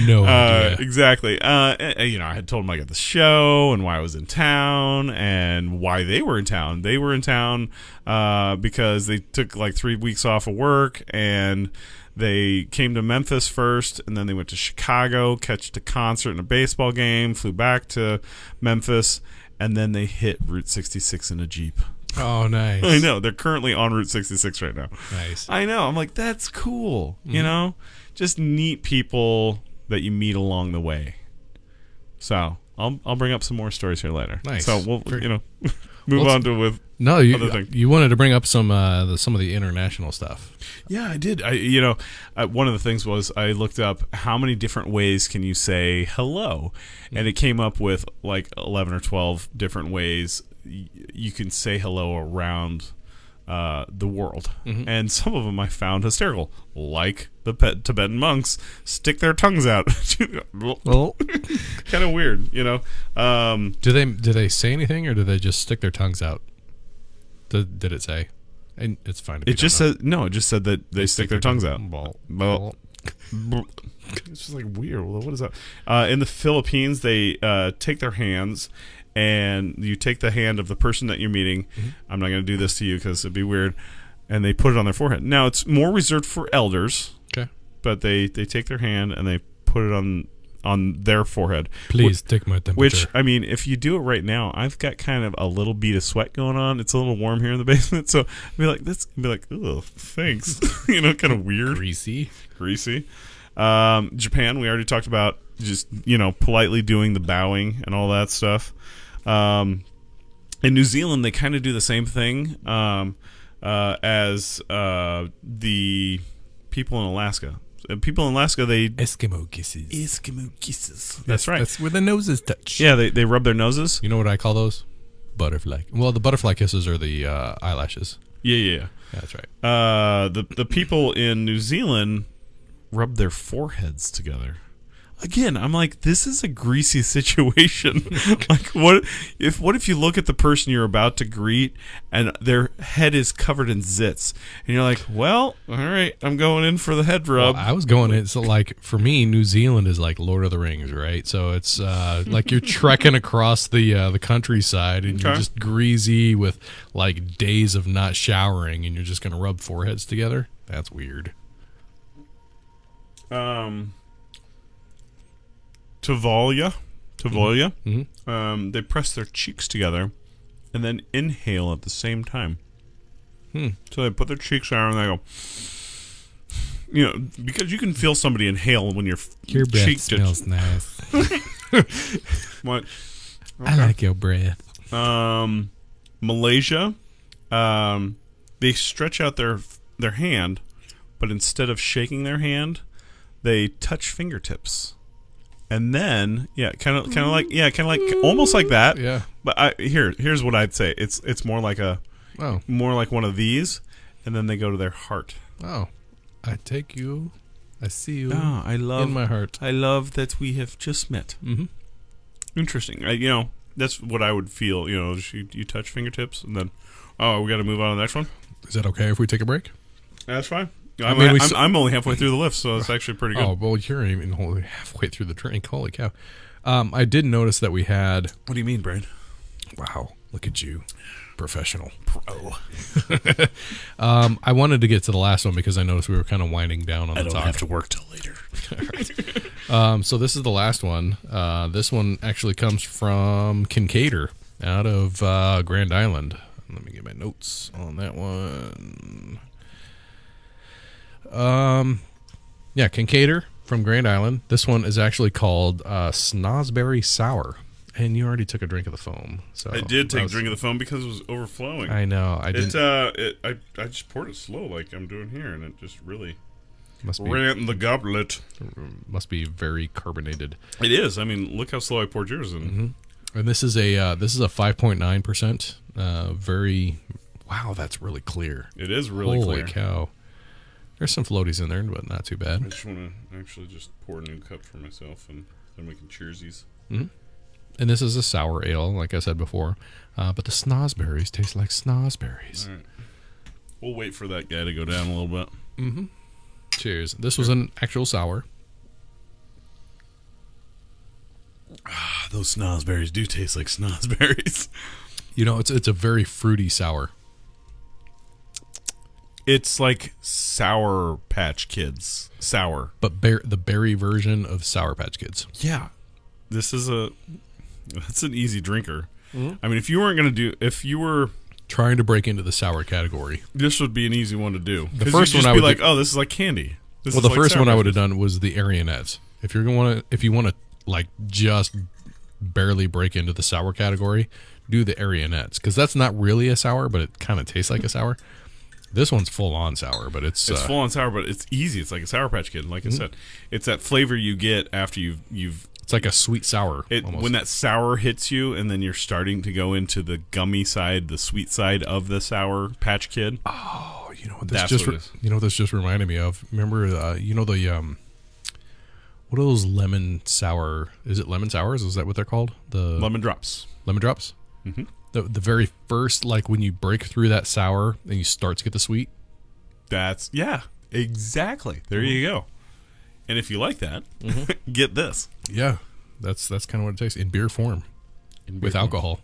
No idea. Exactly. I had told them I got the show and why I was in town and why they were in town. They were in town because they took like 3 weeks off of work, and they came to Memphis first, and then they went to Chicago, catched a concert and a baseball game, flew back to Memphis, and then they hit Route 66 in a Jeep. Oh, nice. I know. They're currently on Route 66 right now. Nice. I know. I'm like, that's cool. You know? Just neat people that you meet along the way. So, I'll bring up some more stories here later. Nice. So, we'll move on to with other things. You wanted to bring up some of the international stuff. Yeah, I did. One of the things was I looked up how many different ways can you say hello, and it came up with like 11 or 12 different ways you can say hello around the world. And some of them I found hysterical, like the Tibetan monks stick their tongues out. Well, kind of weird, you know. Do they say anything, or do they just stick their tongues out? Did it say? And it's fine. It just said no. It just said that they stick their tongues out. Well, it's just like weird. What is that? In the Philippines, they take their hands, and you take the hand of the person that you're meeting. I'm not going to do this to you because it'd be weird. And they put it on their forehead. Now, it's more reserved for elders. Okay. But they take their hand and they put it on their forehead. Please take my temperature. Which, I mean, if you do it right now, I've got kind of a little bead of sweat going on. It's a little warm here in the basement. So I'd be like, oh, thanks. Kind of weird. Greasy. Japan, we already talked about just, politely doing the bowing and all that stuff. In New Zealand, they kind of do the same thing as the people in Alaska. People in Alaska, they Eskimo kisses. That's right. That's where the noses touch. Yeah, they rub their noses. You know what I call those? Butterfly. Well, the butterfly kisses are the eyelashes. Yeah. That's right. The people in New Zealand rub their foreheads together. Again, I'm like, this is a greasy situation. Like, what if you look at the person you're about to greet and their head is covered in zits, and you're like, well, all right, I'm going in for the head rub. Well, I was going in. So, like, for me, New Zealand is like Lord of the Rings, right? So it's like you're trekking across the countryside, and you're just greasy with like days of not showering, and you're just gonna rub foreheads together. That's weird. Tavalia. Mm-hmm. They press their cheeks together and then inhale at the same time. So they put their cheeks out and they go, because you can feel somebody inhale when your breath cheek smells nice. What? Okay. I like your breath. Malaysia, they stretch out their hand, but instead of shaking their hand, they touch fingertips. And then, kind of like almost like that. Yeah. But here's what I'd say. It's more like more like one of these, and then they go to their heart. Oh, I take you. I see you. I love in my heart. I love that we have just met. Mm-hmm. Interesting. That's what I would feel. You touch fingertips, and then, we got to move on to the next one. Is that okay if we take a break? That's fine. I'm only halfway through the lift, so it's actually pretty good. Oh, well, you're even only halfway through the drink. Holy cow. I did notice that we had... What do you mean, Brian? Wow, look at you. Professional. Pro. I wanted to get to the last one because I noticed we were kind of winding down on the talk. I don't have to work till later. All right. So this is the last one. This one actually comes from Kinkaider out of Grand Island. Let me get my notes on that one. Yeah, Kinkaider from Grand Island. This one is actually called Snozzberry Sour. And you already took a drink of the foam. So I did take a drink of the foam because it was overflowing. I know. I just poured it slow like I'm doing here, and it just really must be ran in the goblet. Must be very carbonated. It is. I mean, look how slow I poured yours in. Mm-hmm. And this is a 5.9%. Very. Wow, that's really clear. It is really clear. Holy cow! There's some floaties in there, but not too bad. I just want to actually just pour a new cup for myself, and then we can cheersies. Mm-hmm. And this is a sour ale, like I said before. But the snozzberries taste like snozzberries. All right. We'll wait for that guy to go down a little bit. Mm-hmm. Cheers. This was an actual sour. Those snozzberries do taste like snozzberries. You know, it's a very fruity sour. It's like Sour Patch Kids. Sour. But the berry version of Sour Patch Kids. Yeah. That's an easy drinker. Mm-hmm. I mean, if you were trying to break into the sour category, this would be an easy one to do. The first one I would oh, this is like candy. Well, the first one I would have done was the Arianette. If you want to like just barely break into the sour category, do the Arianettes, because that's not really a sour, but it kind of tastes like a sour. This one's full on sour, but it's full on sour, but it's easy. It's like a Sour Patch Kid, like I said. It's that flavor you get after you've. It's like a sweet sour. When that sour hits you, and then you're starting to go into the gummy side, the sweet side of the Sour Patch Kid. Oh, you know what this just reminded me of? Remember, the what are those lemon sour? Is it lemon sours? Is that what they're called? The lemon drops. Lemon drops. Mm-hmm. The very first, like when you break through that sour and you start to get the sweet. Exactly. There you go. And if you like that, get this. Yeah, that's kind of what it tastes in beer form, with alcohol.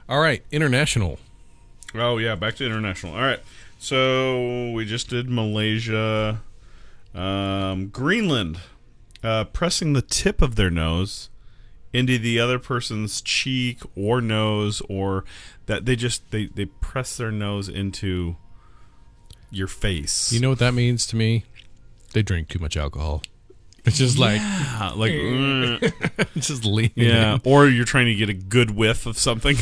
All right, international. Oh yeah, back to international. All right, so we just did Malaysia, Greenland, pressing the tip of their nose into the other person's cheek or nose, or that they press their nose into your face. You know what that means to me? They drink too much alcohol. It's just just lean. Yeah, or you're trying to get a good whiff of something.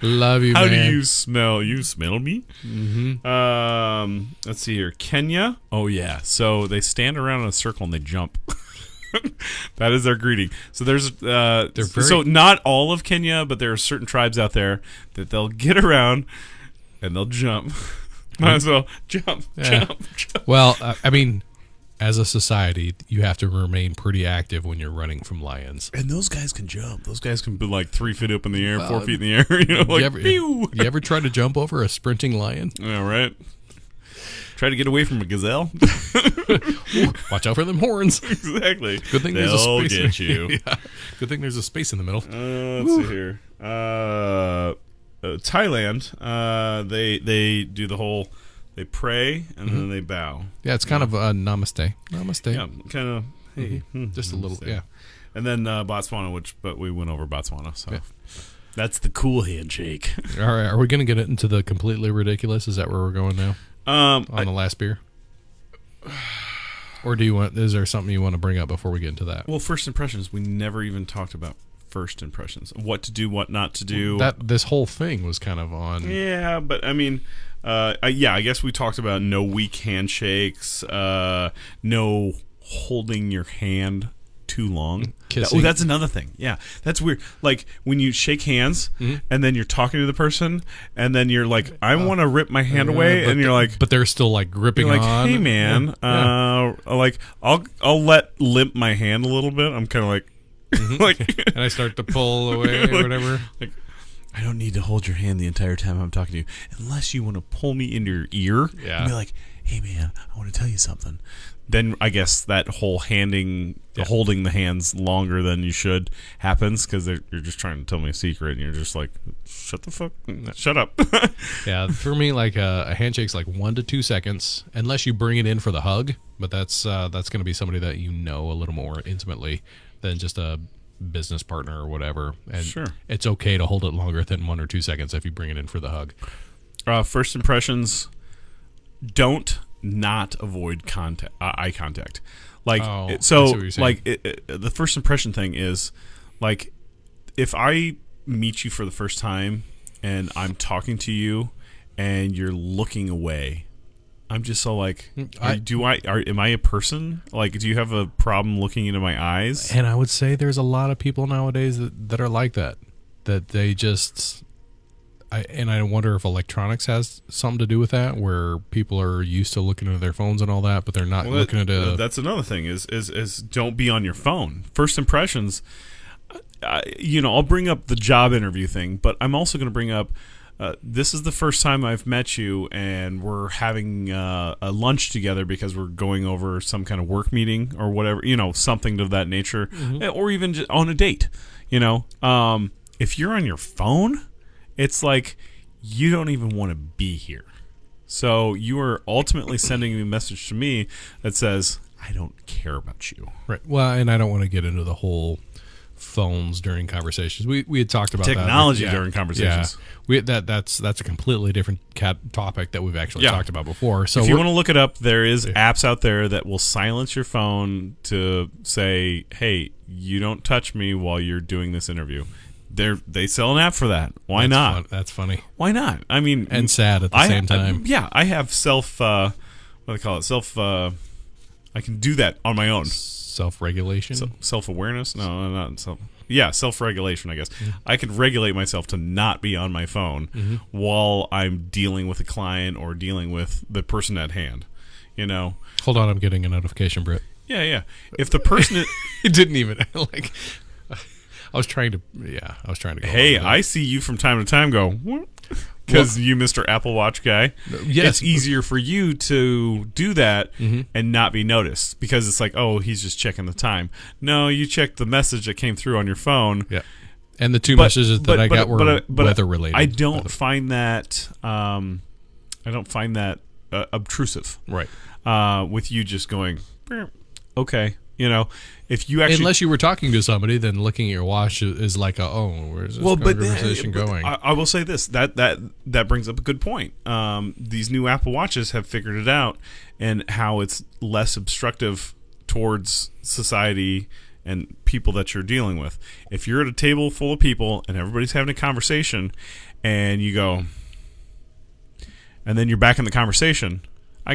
Love you, How man. do you smell? You smell me? Mm-hmm. Let's see here. Kenya. Oh, yeah. So they stand around in a circle and they jump. That is their greeting. So there's so not all of Kenya, but there are certain tribes out there that they'll get around and they'll jump. Might as well jump. Well, I mean, as a society, you have to remain pretty active when you're running from lions. And those guys can jump. Those guys can be like 3 feet up in the air, 4 feet in the air. You know, like you ever try to jump over a sprinting lion? Yeah, right. Try to get away from a gazelle. Watch out for them horns. Exactly. Good thing there's a space. They'll get you. Yeah. Good thing there's a space in the middle. Let's see here. Thailand. They do the whole. They pray and then they bow. Yeah, it's kind of a namaste. Namaste. Yeah, kind of. Hey, just a little. Yeah. And then Botswana, but we went over Botswana, so that's the cool handshake. All right, are we going to get into the completely ridiculous? Is that where we're going now? On the last beer, or is there something you want to bring up before we get into that? Well, first impressions. We never even talked about first impressions. What to do, what not to do. This whole thing was kind of on. Yeah, but I mean, I guess we talked about no weak handshakes, no holding your hand too long. Kissing. That's another thing. Yeah, that's weird. Like when you shake hands and then you're talking to the person and then you're like, I want to rip my hand away, and you're like, but they're still like gripping you're like, on. Hey man, like I'll let limp my hand a little bit. I'm kind of like, like, and I start to pull away or whatever. Like, I don't need to hold your hand the entire time I'm talking to you, unless you want to pull me into your ear and be like, hey man, I want to tell you something. Then I guess that whole holding the hands longer than you should happens because you're just trying to tell me a secret and you're just like, shut up. Yeah, for me, like a handshake's like 1 to 2 seconds, unless you bring it in for the hug. But that's going to be somebody that you know a little more intimately than just a business partner or whatever. And it's okay to hold it longer than 1 or 2 seconds if you bring it in for the hug. First impressions, don't not avoid eye contact. Like I see so, what you're saying. like the first impression thing is like if I meet you for the first time and I'm talking to you and you're looking away, I'm just so like, am I a person? Like, do you have a problem looking into my eyes? And I would say there's a lot of people nowadays that are like that they just. I wonder if electronics has something to do with that, where people are used to looking at their phones and all that, but they're not looking at a... That's another thing is don't be on your phone. First impressions, I'll bring up the job interview thing, but I'm also going to bring up, this is the first time I've met you, and we're having a lunch together because we're going over some kind of work meeting or whatever, something to that nature, or even just on a date, if you're on your phone... It's like you don't even want to be here. So you are ultimately sending a message to me that says, I don't care about you. Right. Well, and I don't want to get into the whole phones during conversations. We had talked about technology that. During conversations. Yeah. That's a completely different topic that we've actually talked about before. So if you want to look it up, there is apps out there that will silence your phone to say, hey, you don't touch me while you're doing this interview. They sell an app for that. Why not? That's funny. Why not? I mean, and sad at the same time. I have what do they call it? I can do that on my own. Self-regulation? Self-awareness? No, not self. Yeah, self-regulation, I guess. Mm-hmm. I can regulate myself to not be on my phone while I'm dealing with a client or dealing with the person at hand. Hold on, I'm getting a notification, Britt. Yeah. If the person it didn't even like. I was trying to go. Hey, I see you from time to time go, because you Mr. Apple Watch guy. Yes. It's easier for you to do that and not be noticed because it's like, oh, he's just checking the time. No, you checked the message that came through on your phone. Yeah. And the two messages that I got were weather related. I don't find that obtrusive. Right. With you just going, okay. If you actually... Unless you were talking to somebody, then looking at your watch is like, where's this conversation going? I will say this, that brings up a good point. These new Apple Watches have figured it out and how it's less obstructive towards society and people that you're dealing with. If you're at a table full of people and everybody's having a conversation and you go... And then you're back in the conversation, I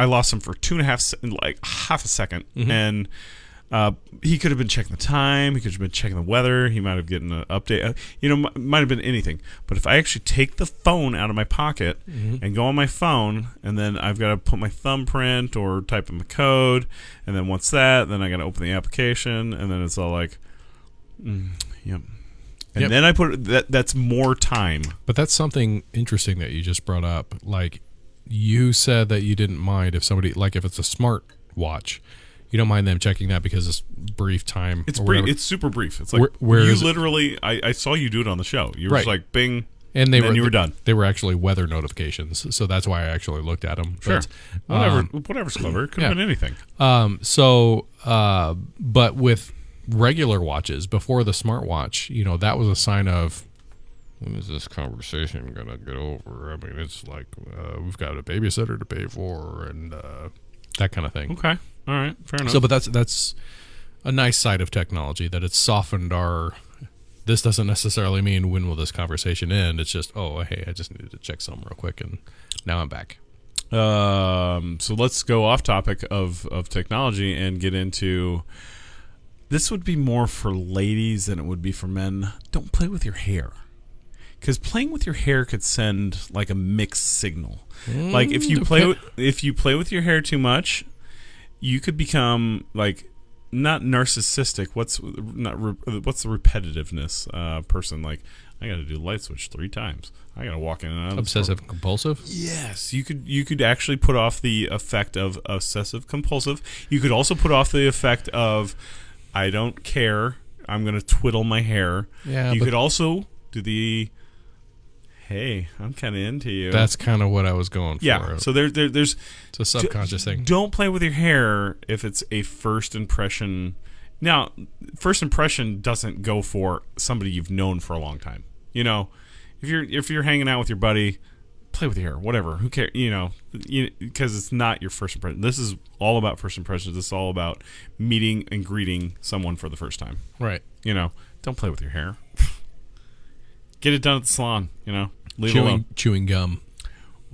lost him for half a second, and he could have been checking the time. He could have been checking the weather. He might have gotten an update. Might have been anything. But if I actually take the phone out of my pocket and go on my phone, and then I've got to put my thumbprint or type in the code, and then once then I got to open the application, and then it's all like, yep. And then I put that's more time. But that's something interesting that you just brought up. Like, you said that you didn't mind if somebody, like if it's a smart watch, you don't mind them checking that because it's brief time. It's brief. It's super brief. It's like you literally. I saw you do it on the show. You were just like bing, and then you were done. They were actually weather notifications, so that's why I actually looked at them. Sure, whatever's clever. It could have been anything. But with regular watches before the smartwatch, that was a sign of, when is this conversation going to get over? I mean, it's like we've got a babysitter to pay for and that kind of thing. Okay. All right. Fair enough. So, but that's a nice side of technology, that it's softened our... This doesn't necessarily mean when will this conversation end. It's just, hey, I just needed to check something real quick, and now I'm back. So let's go off topic of technology and get into... This would be more for ladies than it would be for men. Don't play with your hair. Because playing with your hair could send like a mixed signal. Like if you play with your hair too much, you could become like not narcissistic. What's the repetitiveness person? Like, I got to do light switch 3 times. I got to walk in and out. Obsessive compulsive. Yes, you could actually put off the effect of obsessive compulsive. You could also put off the effect of I don't care. I'm going to twiddle my hair. Yeah. You could also do the hey, I'm kind of into you. That's kind of what I was going for. Yeah. So there's it's a subconscious thing. Don't play with your hair if it's a first impression. Now, first impression doesn't go for somebody you've known for a long time. If you're hanging out with your buddy, play with your hair, whatever. Who cares? Because it's not your first impression. This is all about first impressions. This is all about meeting and greeting someone for the first time. Right. Don't play with your hair. Get it done at the salon. Leave it alone. Chewing gum.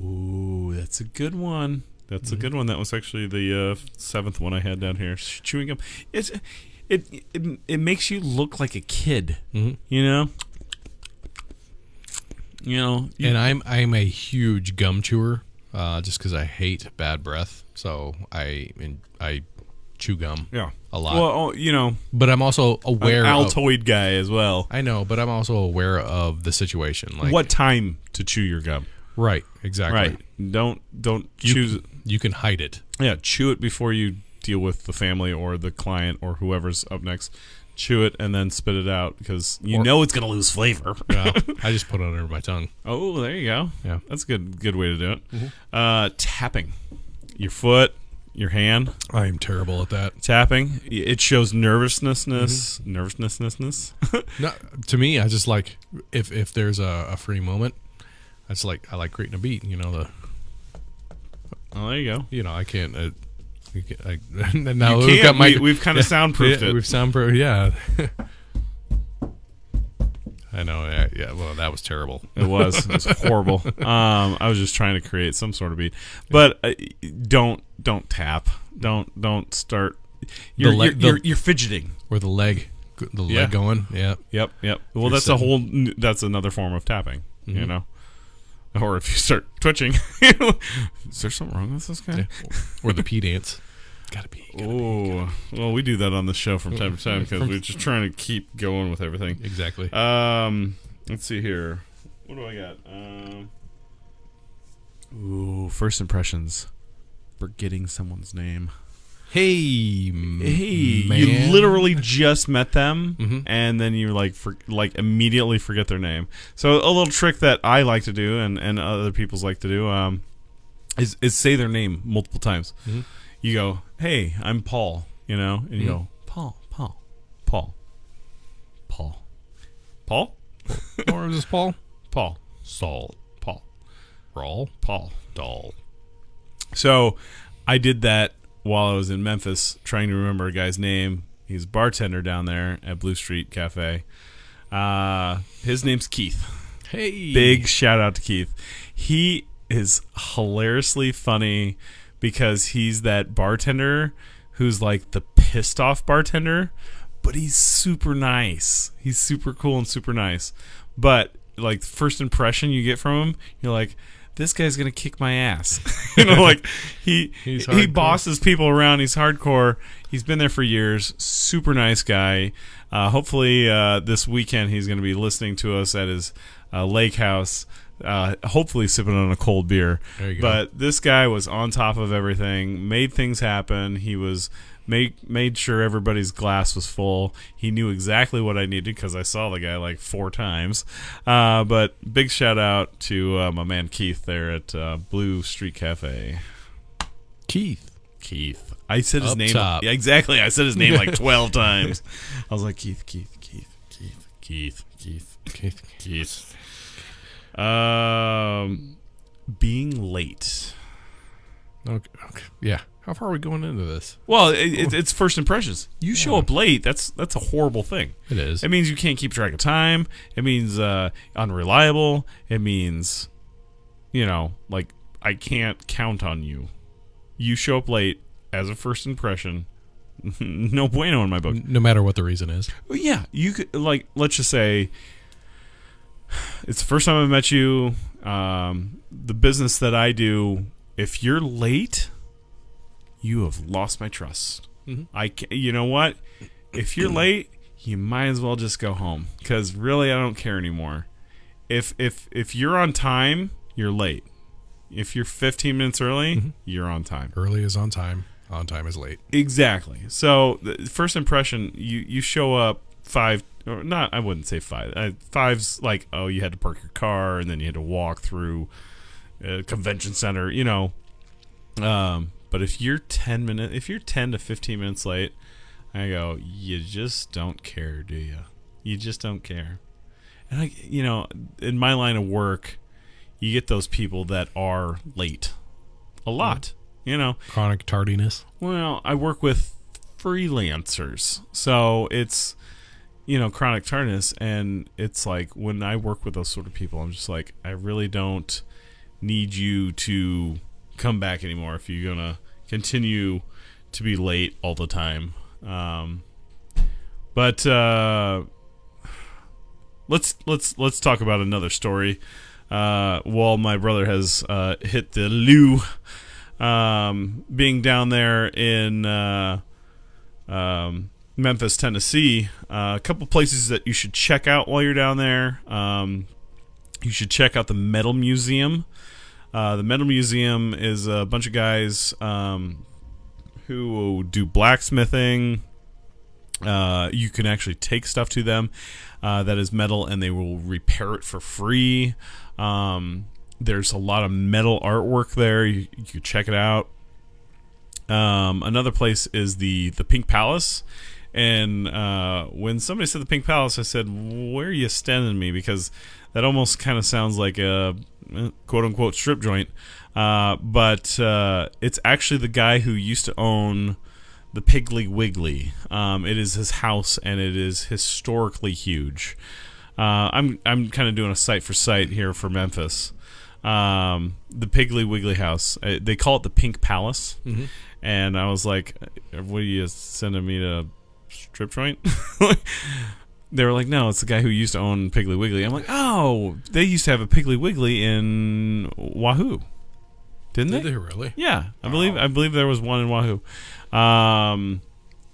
Ooh, that's a good one. That's a good one. That was actually the 7th one I had down here. Chewing gum. It makes you look like a kid. Mm-hmm. And I'm a huge gum chewer, just because I hate bad breath. So I chew gum. A lot. Well, but I'm also aware an Altoid guy as well. I know, but I'm also aware of the situation. Like what time to chew your gum. Right, exactly. Right. Don't choose. You can hide it. Yeah, chew it before you deal with the family or the client or whoever's up next. Chew it and then spit it out because it's going to lose flavor. Yeah, I just put it under my tongue. Oh, there you go. Yeah, that's a good way to do it. Mm-hmm. Tapping your foot, your hand. I am terrible at that. Tapping. It shows nervousness. Nervousness. No, to me, I just like if there's a free moment. I like creating a beat. Oh, there you go. I can't. Now we've got we've kind of soundproofed it. We've soundproofed. Yeah. I know. Yeah. Well, that was terrible. It was horrible. I was just trying to create some sort of beat, but don't tap. Don't start. You're fidgeting or the leg going. Yeah. Yep. Well, that's another form of tapping. Mm-hmm. Or if you start twitching, is there something wrong with this guy? Yeah. Or the pee dance. Gotta be. Well, we do that on the show from time to time because we're just trying to keep going with everything. Exactly. Let's see here. What do I got? First impressions. Forgetting someone's name. Hey, man. You literally just met them, and then you immediately forget their name. So a little trick that I like to do, and other people's like to do, is say their name multiple times. Mm-hmm. You go, "Hey, I'm Paul," and you go, Paul. Or is this Paul? Paul. Saul. Paul. Rawl. Paul. Doll. So I did that while I was in Memphis, trying to remember a guy's name. He's a bartender down there at Blue Street Cafe. His name's Keith. Hey. Big shout out to Keith. He is hilariously funny because he's that bartender who's like the pissed off bartender, but he's super nice. He's super cool and super nice. But like first impression you get from him, you're like, this guy's gonna kick my ass. He bosses people around. He's hardcore. He's been there for years. Super nice guy. Hopefully this weekend he's gonna be listening to us at his lake house. Hopefully sipping on a cold beer. There you go. But this guy was on top of everything. Made things happen. He was made sure everybody's glass was full. He knew exactly what I needed because I saw the guy like 4 times. But big shout out to my man Keith there at Blue Street Cafe. Keith. I said his name. Top. Yeah, exactly. I said his name like 12 times. I was like Keith. Being late. Okay. Yeah. How far are we going into this? Well, it's first impressions. You show up late, that's a horrible thing. It is. It means you can't keep track of time. It means unreliable. It means, I can't count on you. You show up late as a first impression. No bueno in my book. No matter what the reason is. Well, yeah, you could let's just say it's the first time I met you. The business that I do, if you're late, you have lost my trust. Mm-hmm. You know what? If you're late, you might as well just go home because really I don't care anymore. If you're on time, you're late. If you're 15 minutes early, you're on time. Early is on time. On time is late. Exactly. So the first impression, you show up 5, or not, I wouldn't say 5. 5's like, oh, you had to park your car and then you had to walk through a convention center, but if you're 10 to 15 minutes late, I go, you just don't care, do you? You just don't care. And in my line of work, you get those people that are late a lot, you know. Chronic tardiness. Well, I work with freelancers, so it's, you know, chronic tardiness, and it's like when I work with those sort of people, I'm just like, I really don't need you to come back anymore if you're gonna continue to be late all the time. But let's talk about another story. While my brother has hit the loo, being down there in Memphis, Tennessee, a couple places that you should check out while you're down there. You should check out the Metal Museum. The Metal Museum is a bunch of guys who do blacksmithing. You can actually take stuff to them that is metal, and they will repair it for free. There's a lot of metal artwork there. You can check it out. Another place is the Pink Palace. And when somebody said the Pink Palace, I said, where are you standing me? Because that almost kind of sounds like a quote-unquote strip joint. But it's actually the guy who used to own the Piggly Wiggly. It is his house, and it is historically huge. I'm kind of doing a site for site here for Memphis. The Piggly Wiggly house. They call it the Pink Palace. Mm-hmm. And I was like, what are you sending me to strip joint? They were like, no, it's the guy who used to own Piggly Wiggly. I'm like, oh, they used to have a Piggly Wiggly in Wahoo. Did they really? Yeah, I believe there was one in Wahoo.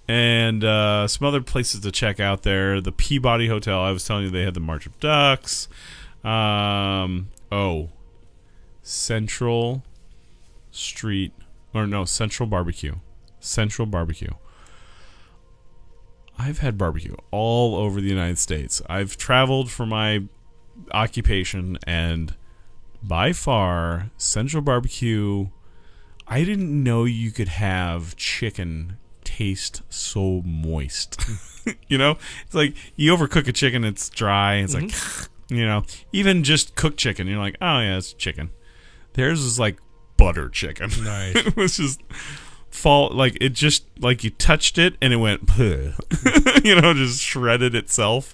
And some other places to check out there. The Peabody Hotel. I was telling you they had the March of Ducks. Central Street. Or no, Central Barbecue. Central Barbecue. I've had barbecue all over the United States. I've traveled for my occupation, and by far, Central Barbecue, I didn't know you could have chicken taste so moist. You know? It's like you overcook a chicken, it's dry, it's like, you know, even just cooked chicken, you're like, oh yeah, it's chicken. Theirs was like butter chicken. Nice. It was just it just like you touched it and it went you know, just shredded itself.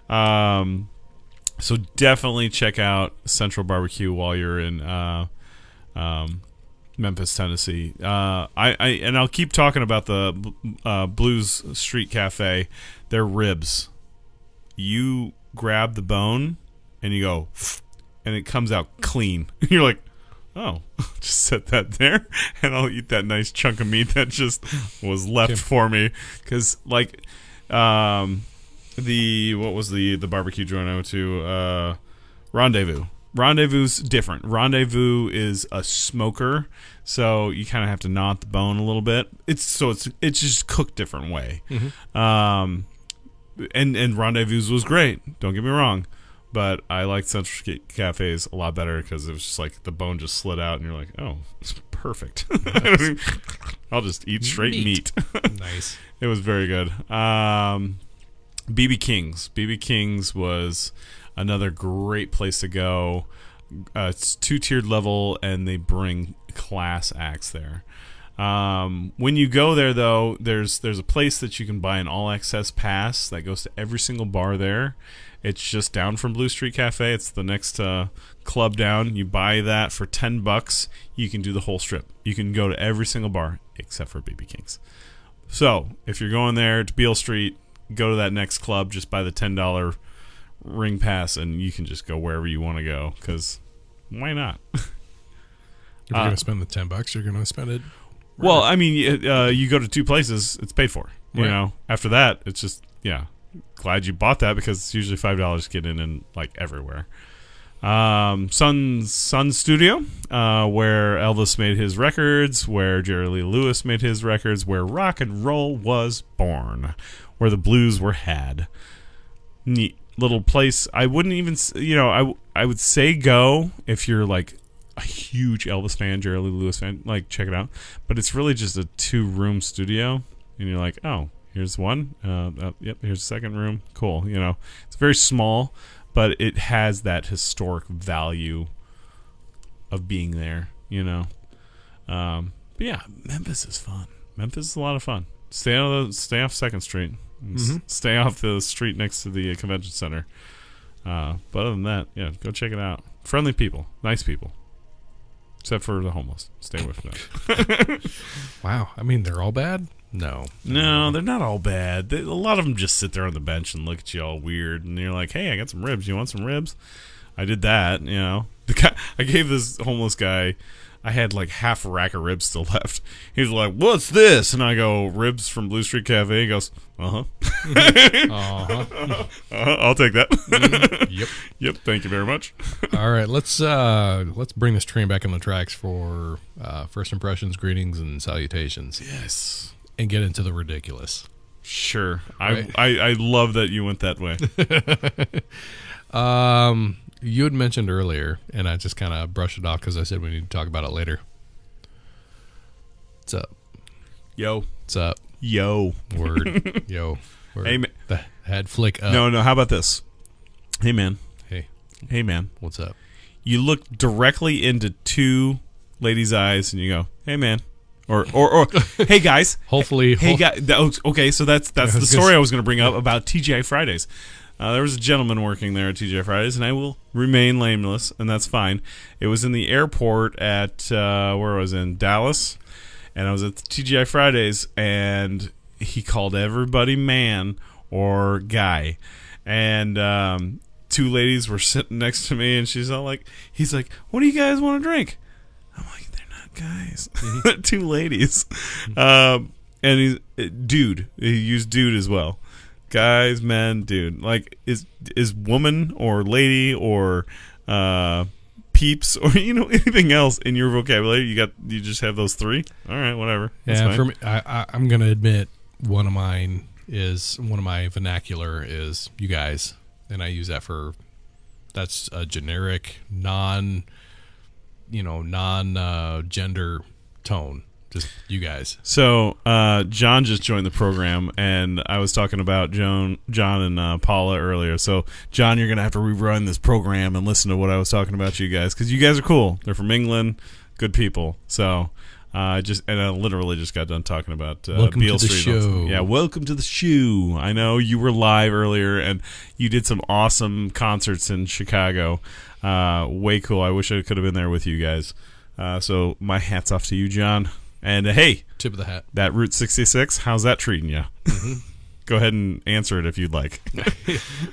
So definitely check out Central Barbecue while you're in Memphis, Tennessee. I'll keep talking about the Blues Street Cafe. Their ribs, you grab the bone and you go, and it comes out clean. You're like, oh, just set that there, and I'll eat that nice chunk of meat that just was left for me. Because, like, what was the barbecue joint I went to? Rendezvous. Rendezvous's different. Rendezvous is a smoker, so you kind of have to knot the bone a little bit. It's just cooked different way. Mm-hmm. And Rendezvous's was great. Don't get me wrong. But I liked Central Cafe's a lot better because it was just like the bone just slid out and you're like, oh, it's perfect. Nice. I'll just eat straight meat. Nice. It was very good. BB King's. BB King's was another great place to go. It's 2-tiered level, and they bring class acts there. When you go there, though, there's a place that you can buy an all-access pass that goes to every single bar there. It's just down from Blue Street Cafe. It's the next club down. You buy that for $10. You can do the whole strip. You can go to every single bar except for BB King's. So if you're going there to Beale Street, go to that next club. Just buy the $10 ring pass, and you can just go wherever you want to go. Because why not? If you're going to spend the $10, you're going to spend it. Right. Well, I mean, you go to two places, it's paid for. You know, after that, it's just glad you bought that because it's usually $5 to get in and like everywhere. Sun Studio, where Elvis made his records, where Jerry Lee Lewis made his records, where rock and roll was born, where the blues were had. Neat little place. I wouldn't even, I would say go if you're like a huge Elvis fan, Jerry Lee Lewis fan, like check it out. But it's really just a 2-room studio, and you're like, oh, here's one. Yep, here's the second room. Cool. It's very small, but it has that historic value of being there, you know. But yeah, Memphis is fun. Memphis is a lot of fun. Stay off 2nd Street. Stay off the street next to the convention center. But other than that, yeah, go check it out. Friendly people, nice people, except for the homeless. Stay away from them. Wow, I mean, they're all bad? No, they're not all bad. A lot of them just sit there on the bench and look at you all weird, and you're like, "Hey, I got some ribs. You want some ribs?" I did that, you know. I gave this homeless guy, I had like half a rack of ribs still left. He's like, "What's this?" And I go, "Ribs from Blue Street Cafe." He goes, I'll take that. Yep, thank you very much. All right, let's bring this train back on the tracks for first impressions, greetings, and salutations. Yes. And get into the ridiculous. Sure. Right. I love that you went that way. You had mentioned earlier, and I just kind of brushed it off because I said we need to talk about it later. What's up? Yo. What's up? Yo. Word. Yo. Word. Hey, man. The head flick up. No, how about this? Hey, man. Hey, man. What's up? You look directly into two ladies' eyes and you go, "Hey, man." Or "Hey, guys." Hopefully. Hey, guys. Okay, so that's the story I was going to bring up about TGI Fridays. There was a gentleman working there at TGI Fridays, and I will remain nameless, and that's fine. It was in the airport at, where I was in Dallas, and I was at the TGI Fridays, and he called everybody man or guy. And two ladies were sitting next to me, and he's like, "What do you guys want to drink?" I'm like, "They're not guys." Two ladies. And he's dude. He used dude as well. Guys, men, dude. Like, is woman or lady or peeps or anything else in your vocabulary? You just have those three? All right, whatever. Yeah, for me, I'm gonna admit one of my vernacular is you guys, and I use that for that's a generic non gender tone. Just you guys. So John just joined the program, and I was talking about John and Paula earlier. So John, you're gonna have to rerun this program and listen to what I was talking about you guys, because you guys are cool. They're from England, good people. So I literally just got done talking about welcome Beale to the Street. show. Yeah, welcome to the show. I know you were live earlier, and you did some awesome concerts in Chicago. Way cool. I wish I could have been there with you guys. So my hat's off to you, John. And hey, tip of the hat. That Route 66, how's that treating you? Mm-hmm. Go ahead and answer it if you'd like.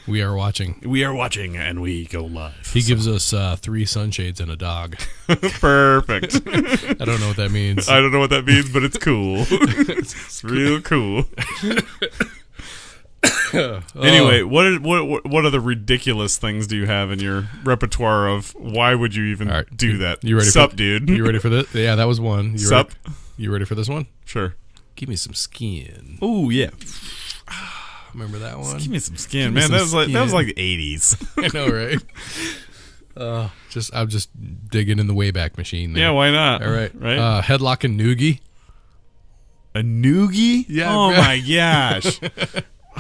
We are watching. We are watching, and we go live. He gives us 3 sunshades and a dog. Perfect. I don't know what that means. I don't know what that means, but it's cool. It's real cool. Anyway, what other ridiculous things do you have in your repertoire of why would you even do that? You ready? Sup, dude? You ready for this? Yeah, that was one. Sup? You ready for this one? Sure. Give me some skin. Oh yeah. Remember that one? Give me some skin, man. That was like the 80s. I know, right? I'm just digging in the Wayback Machine there. Yeah, why not? All right. Right. Headlock and noogie. A noogie? Yeah. Oh my gosh.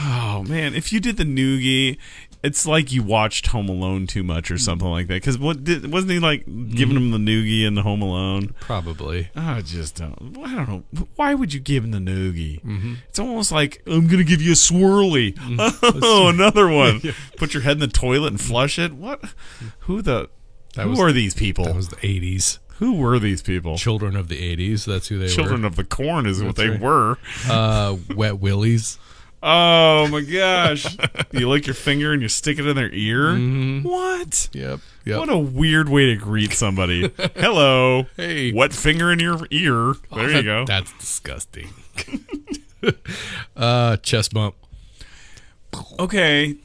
Oh man, if you did the noogie, it's like you watched Home Alone too much or something like that. Because wasn't he like giving him the noogie in the Home Alone? Probably. I don't know. Why would you give him the noogie? Mm-hmm. It's almost like, I'm going to give you a swirly. Mm-hmm. Oh, another one. Yeah. Put your head in the toilet and flush it? What? Who are these people? That was the 80s. Who were these people? Children of the 80s. That's who they were. Children of the Corn is what they were. Wet Willies. Oh my gosh. You lick your finger and you stick it in their ear? Mm-hmm. What? Yep. What a weird way to greet somebody. Hello. Hey. Wet finger in your ear. There you go. That's disgusting. Chest bump. Okay,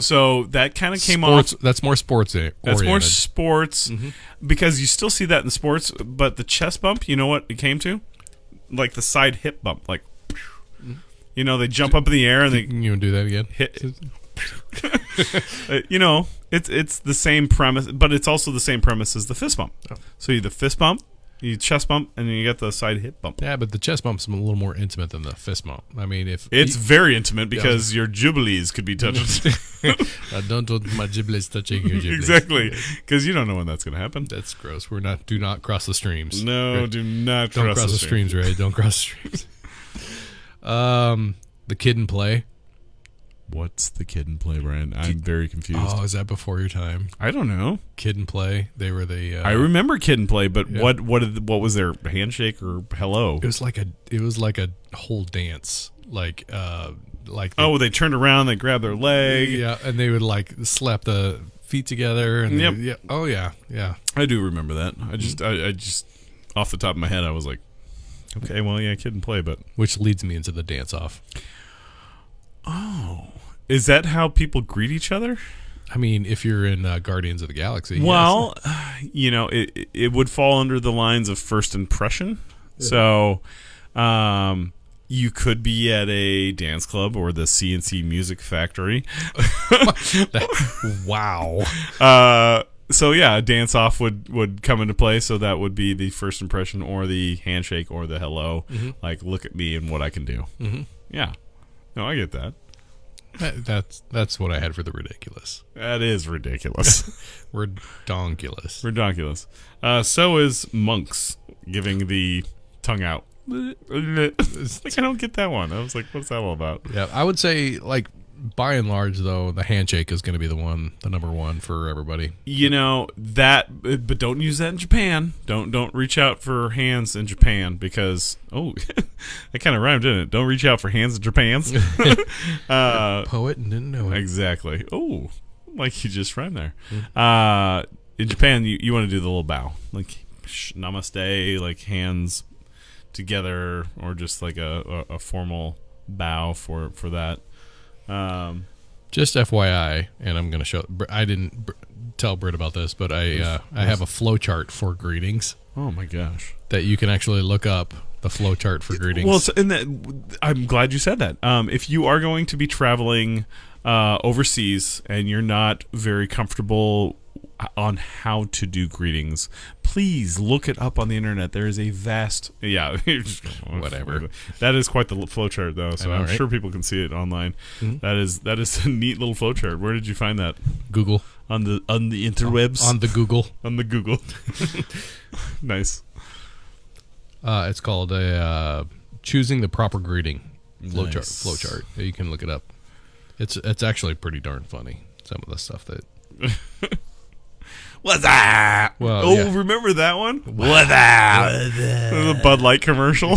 so that kind of came off. That's more sports oriented. That's more sports, because you still see that in sports, but the chest bump, you know what it came to? Like the side hip bump, like, they jump up in the air and they. You want to do that again? Hit. It's the same premise, but it's also the same premise as the fist bump. Oh. So you the fist bump, You chest bump, and then you get the side hip bump. Yeah, but the chest bump's a little more intimate than the fist bump. I mean, it's very intimate because your jubilees could be touched. I don't want my giblets touching your giblets. Exactly, because you don't know when that's going to happen. That's gross. Do not cross the streams. No, Right? do not Don't cross the streams, Ray. Don't cross the streams. The Kid and Play. What's the Kid and Play, Brian? I'm very confused. Oh, is that before your time? I don't know. Kid and Play. They were the. I remember Kid and Play, but yeah. what was their handshake or hello? It was like a whole dance, like. They turned around, they grabbed their leg. Yeah, and they would like slap the feet together. And Yep. yeah. Oh yeah. I do remember that. I just off the top of my head, I was like, okay, well, yeah, Kid and Play, but which leads me into the dance off. Oh, is that how people greet each other? I mean, if you're in Guardians of the Galaxy, well, yes. It would fall under the lines of first impression. Yeah. So, you could be at a dance club or the CNC Music Factory. Wow. So yeah, a dance off would come into play. So that would be the first impression, or the handshake, or the hello. Mm-hmm. Like, look at me and what I can do. Mm-hmm. Yeah. No, I get that. That's what I had for the ridiculous. That is ridiculous. Redonkulous. Redonkulous. So is monks giving the tongue out. Like, I don't get that one. I was like, what's that all about? Yeah, I would say, like, by and large, though, the handshake is going to be the number one for everybody. But don't use that in Japan. Don't reach out for hands in Japan, because that kind of rhymed, didn't it? Don't reach out for hands in Japan's. Poet and didn't know it. Exactly. Oh, like you just rhymed there. Mm-hmm. In Japan, you want to do the little bow, like namaste, like hands together, or just like a formal bow for that. Just FYI, and I'm going to show. I didn't tell Britt about this, but I have a flow chart for greetings. Oh my gosh! That you can actually look up the flow chart for greetings. Well, I'm glad you said that. If you are going to be traveling overseas and you're not very comfortable on how to do greetings, please look it up on the internet. There is a vast whatever. That is quite the flowchart, though, so I'm sure people can see it online. Mm-hmm. That is a neat little flowchart. Where did you find that? Google. On the interwebs. On the Google. On the Google. Nice. It's called choosing the proper greeting flowchart. You can look it up. It's actually pretty darn funny. Some of the stuff that. What's that? Well, remember that one? What's that? The Bud Light commercial.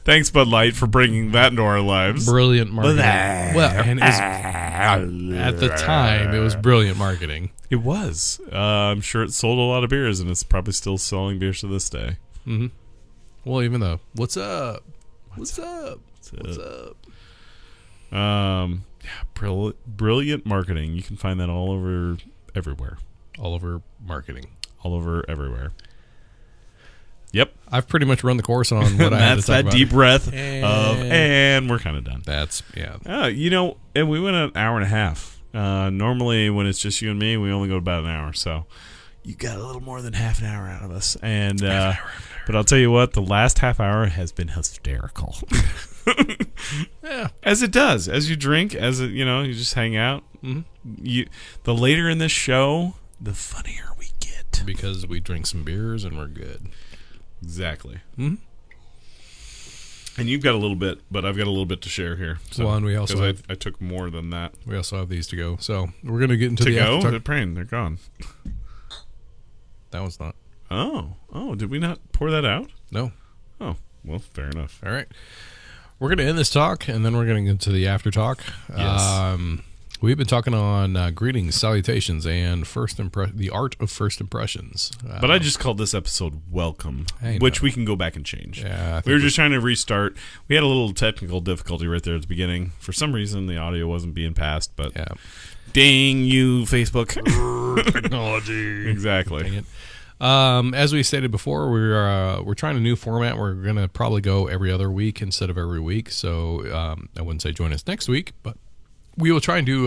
Thanks, Bud Light, for bringing that into our lives. Brilliant marketing. Well, and at the time, it was brilliant marketing. It was. I'm sure it sold a lot of beers, and it's probably still selling beers to this day. Mm-hmm. Well, even though, what's up? What's up? Brilliant marketing. You can find that all over everywhere. All over marketing. All over everywhere. Yep. I've pretty much run the course on what I had to talk about. That's that deep breath and we're kind of done. That's, yeah. And we went an hour and a half. Normally, when it's just you and me, we only go about an hour. So you got a little more than half an hour out of us. And but I'll tell you what, the last half hour has been hysterical. Yeah, as it does. As you drink, you just hang out. Mm-hmm. The later in this show, the funnier we get, because we drink some beers and we're good. Exactly. Mm-hmm. And you've got a little bit, but I've got a little bit to share here. So, and we also I took more than that. We also have these to go. So we're going to get into the after talk. They're praying. They're gone. That one's not. Oh, did we not pour that out? No. Oh, well, fair enough. All right. We're going to end this talk, and then we're going to get into the after talk. Yes. We've been talking on greetings, salutations, and the art of first impressions. But I just called this episode Welcome, which we can go back and change. Yeah, we were just trying to restart. We had a little technical difficulty right there at the beginning. For some reason, the audio wasn't being passed, but dang you, Facebook. Technology. Exactly. Dang it. As we stated before, we're trying a new format. We're going to probably go every other week instead of every week. So I wouldn't say join us next week, but we will try and do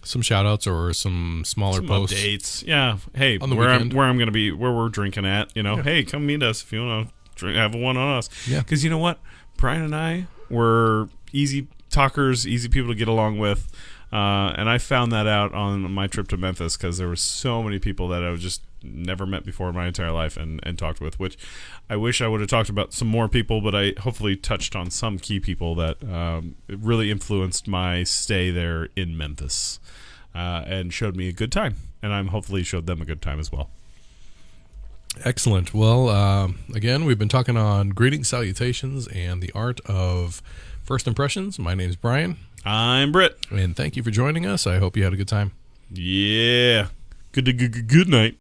some shout outs or some smaller Some posts. updates. Yeah. Hey, On the where weekend. I'm going to be, where we're drinking at. Hey, come meet us if you want to have one on us. Yeah. Because you know what? Brian and I were easy talkers, easy people to get along with. And I found that out on my trip to Memphis because there were so many people that I was just never met before in my entire life and talked with, which I wish I would have talked about some more people, but I hopefully touched on some key people that really influenced my stay there in Memphis and showed me a good time. And I'm hopefully showed them a good time as well. Excellent. Well, again, we've been talking on greetings, salutations, and the art of first impressions. My name's Brian. I'm Britt. And thank you for joining us. I hope you had a good time. Yeah. Good night.